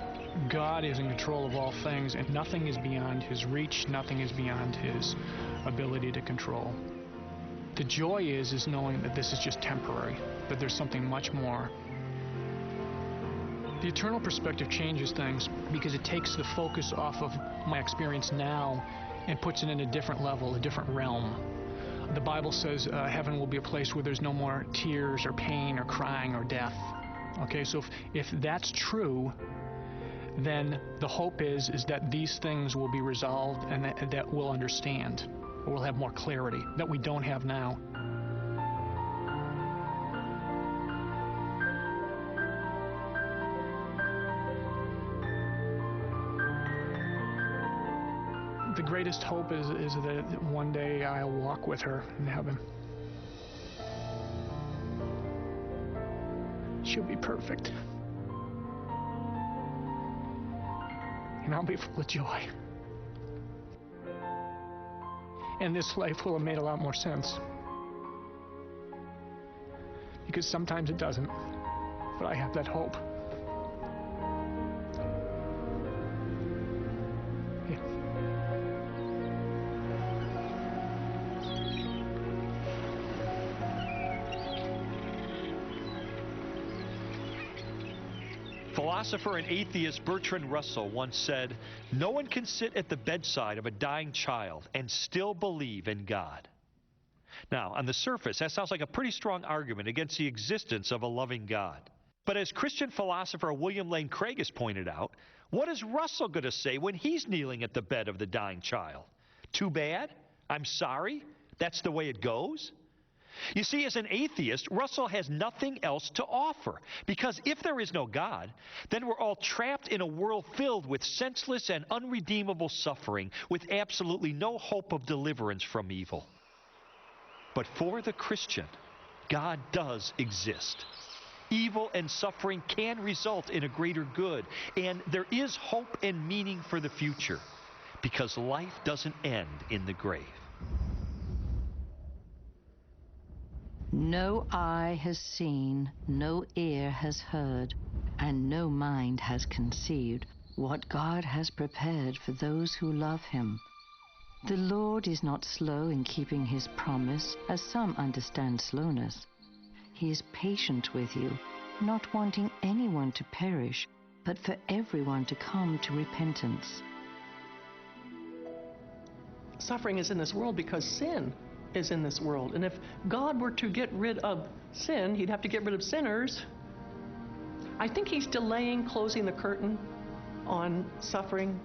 God is in control of all things, and nothing is beyond His reach, nothing is beyond His ability to control. The joy is knowing that this is just temporary, that there's something much more. The eternal perspective changes things because it takes the focus off of my experience now and puts it in a different level, a different realm. The Bible says heaven will be a place where there's no more tears or pain or crying or death. Okay, so if that's true, then the hope is that these things will be resolved and that we'll understand, or we'll have more clarity that we don't have now. The greatest hope is that one day I'll walk with her in heaven. She'll be perfect. And I'll be full of joy. And this life will have made a lot more sense. Because sometimes it doesn't. But I have that hope. Philosopher and atheist Bertrand Russell once said, "No one can sit at the bedside of a dying child and still believe in God." Now, on the surface, that sounds like a pretty strong argument against the existence of a loving God. But as Christian philosopher William Lane Craig has pointed out, what is Russell going to say when he's kneeling at the bed of the dying child? Too bad? I'm sorry? That's the way it goes? You see, as an atheist, Russell has nothing else to offer. Because if there is no God, then we're all trapped in a world filled with senseless and unredeemable suffering, with absolutely no hope of deliverance from evil. But for the Christian, God does exist. Evil and suffering can result in a greater good, and there is hope and meaning for the future, because life doesn't end in the grave. No eye has seen, no ear has heard, and no mind has conceived what God has prepared for those who love Him. The Lord is not slow in keeping His promise, as some understand slowness. He is patient with you, not wanting anyone to perish, but for everyone to come to repentance. Suffering is in this world because sin is in this world. And if God were to get rid of sin, He'd have to get rid of sinners. I think He's delaying closing the curtain on suffering,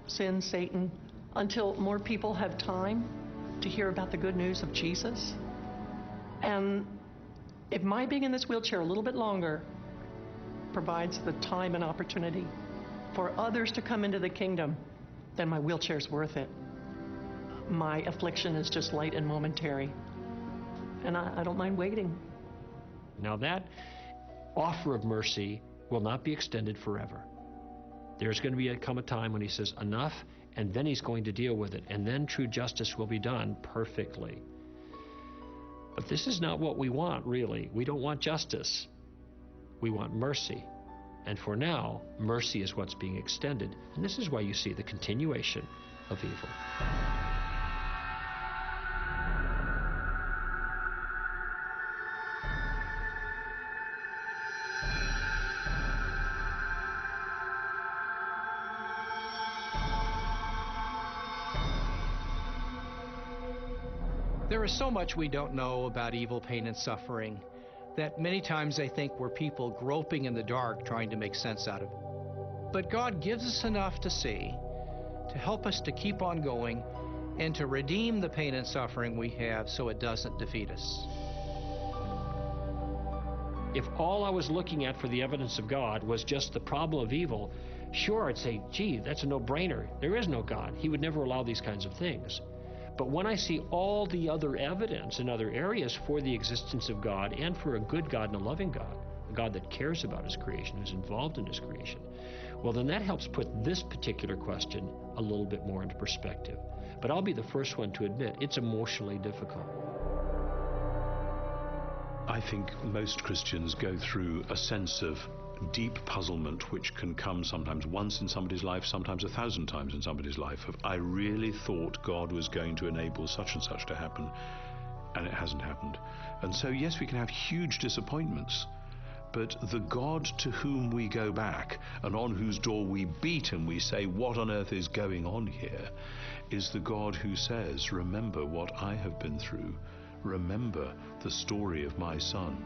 sin, Satan, until more people have time to hear about the good news of Jesus. And if my being in this wheelchair a little bit longer provides the time and opportunity for others to come into the kingdom, then my wheelchair's worth it. My affliction is just light and momentary. And I don't mind waiting. Now that offer of mercy will not be extended forever. There's going to come a time when He says enough, and then He's going to deal with it, and then true justice will be done perfectly. But this is not what we want, really. We don't want justice. We want mercy. And for now, mercy is what's being extended. And this is why you see the continuation of evil. There is so much we don't know about evil, pain, and suffering that many times I think we're people groping in the dark trying to make sense out of it. But God gives us enough to see, to help us to keep on going, and to redeem the pain and suffering we have so it doesn't defeat us. If all I was looking at for the evidence of God was just the problem of evil, sure, I'd say, gee, that's a no-brainer. There is no God. He would never allow these kinds of things. But when I see all the other evidence in other areas for the existence of God and for a good God and a loving God, a God that cares about his creation, who's involved in his creation, well, then that helps put this particular question a little bit more into perspective. But I'll be the first one to admit it's emotionally difficult. I think most Christians go through a sense of deep puzzlement which can come sometimes once in somebody's life, sometimes 1,000 times in somebody's life, of I really thought God was going to enable such and such to happen, and it hasn't happened. And so, yes, we can have huge disappointments, but the God to whom we go back and on whose door we beat and we say, what on earth is going on here, is the God who says, remember what I have been through. Remember the story of my son.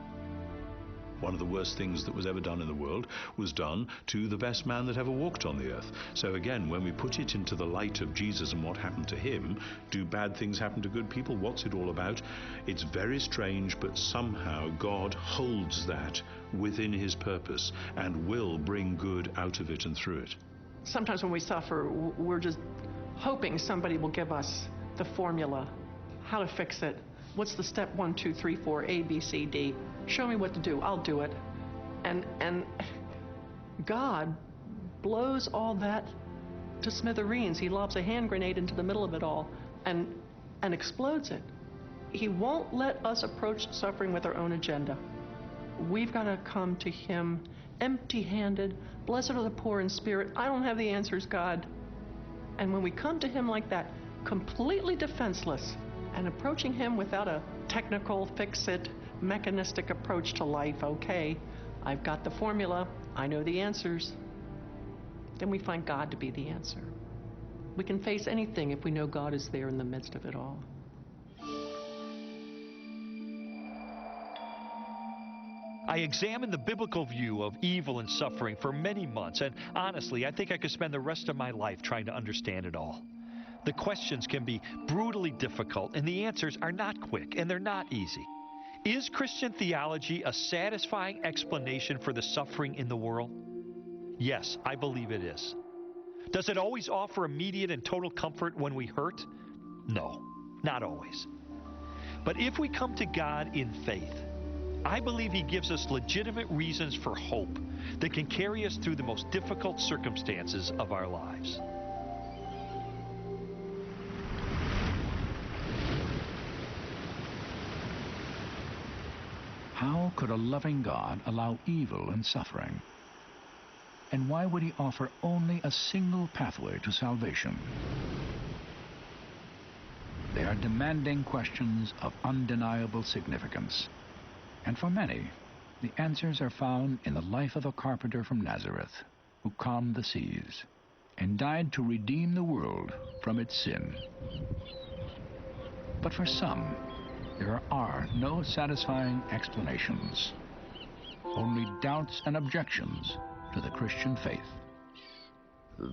One of the worst things that was ever done in the world was done to the best man that ever walked on the earth. So again, when we put it into the light of Jesus and what happened to him, do bad things happen to good people? What's it all about? It's very strange, but somehow God holds that within his purpose and will bring good out of it and through it. Sometimes when we suffer, we're just hoping somebody will give us the formula, how to fix it. What's the step 1, 2, 3, 4, A, B, C, D? Show me what to do. I'll do it. And God blows all that to smithereens. He lobs a hand grenade into the middle of it all and explodes it. He won't let us approach suffering with our own agenda. We've got to come to him empty-handed. Blessed are the poor in spirit. I don't have the answers, God. And when we come to him like that, completely defenseless, and approaching him without a technical, fix-it, mechanistic approach to life, okay, I've got the formula, I know the answers, then we find God to be the answer. We can face anything if we know God is there in the midst of it all. I examined the biblical view of evil and suffering for many months, and honestly, I think I could spend the rest of my life trying to understand it all. The questions can be brutally difficult, and the answers are not quick, and they're not easy. Is Christian theology a satisfying explanation for the suffering in the world? Yes, I believe it is. Does it always offer immediate and total comfort when we hurt? No, not always. But if we come to God in faith, I believe he gives us legitimate reasons for hope that can carry us through the most difficult circumstances of our lives. How could a loving God allow evil and suffering? And why would he offer only a single pathway to salvation? They are demanding questions of undeniable significance. And for many, the answers are found in the life of a carpenter from Nazareth who calmed the seas and died to redeem the world from its sin. But for some, there are no satisfying explanations, only doubts and objections to the Christian faith.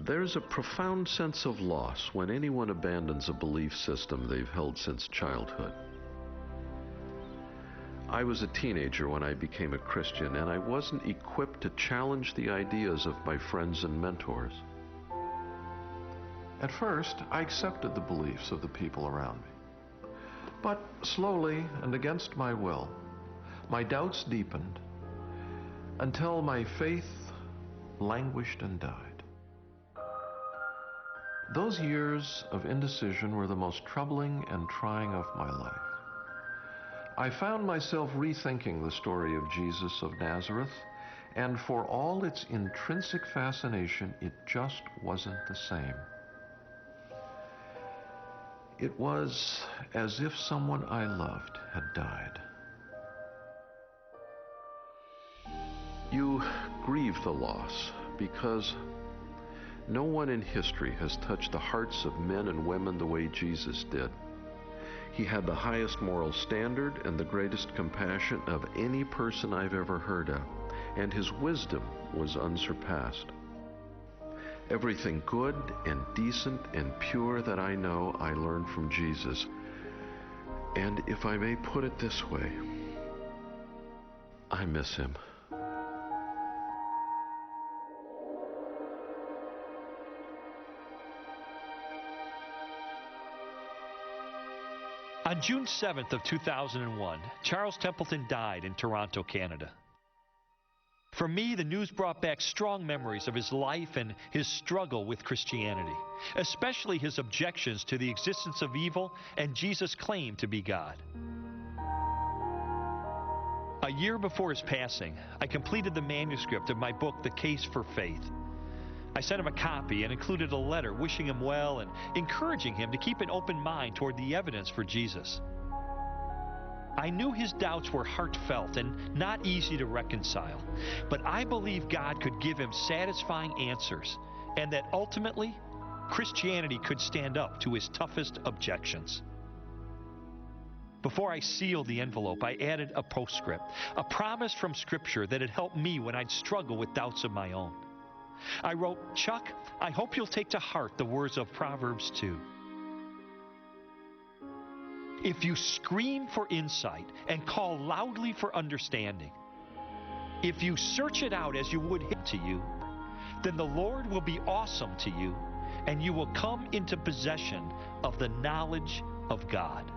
There's a profound sense of loss when anyone abandons a belief system they've held since childhood. I was a teenager when I became a Christian, and I wasn't equipped to challenge the ideas of my friends and mentors. At first, I accepted the beliefs of the people around me. But slowly and against my will, my doubts deepened until my faith languished and died. Those years of indecision were the most troubling and trying of my life. I found myself rethinking the story of Jesus of Nazareth, and for all its intrinsic fascination, it just wasn't the same. It was as if someone I loved had died. You grieve the loss because no one in history has touched the hearts of men and women the way Jesus did. He had the highest moral standard and the greatest compassion of any person I've ever heard of, and his wisdom was unsurpassed. Everything good and decent and pure that I know, I learned from Jesus. And if I may put it this way, I miss him. On June 7th of 2001, Charles Templeton died in Toronto, Canada. For me, the news brought back strong memories of his life and his struggle with Christianity, especially his objections to the existence of evil and Jesus' claim to be God. A year before his passing, I completed the manuscript of my book, The Case for Faith. I sent him a copy and included a letter wishing him well and encouraging him to keep an open mind toward the evidence for Jesus. I knew his doubts were heartfelt and not easy to reconcile, but I believe God could give him satisfying answers and that ultimately Christianity could stand up to his toughest objections. Before I sealed the envelope, I added a postscript, a promise from Scripture that had helped me when I'd struggle with doubts of my own. I wrote, "Chuck, I hope you'll take to heart the words of Proverbs 2. If you scream for insight and call loudly for understanding, if you search it out as you would him to you, then the Lord will be awesome to you, and you will come into possession of the knowledge of God."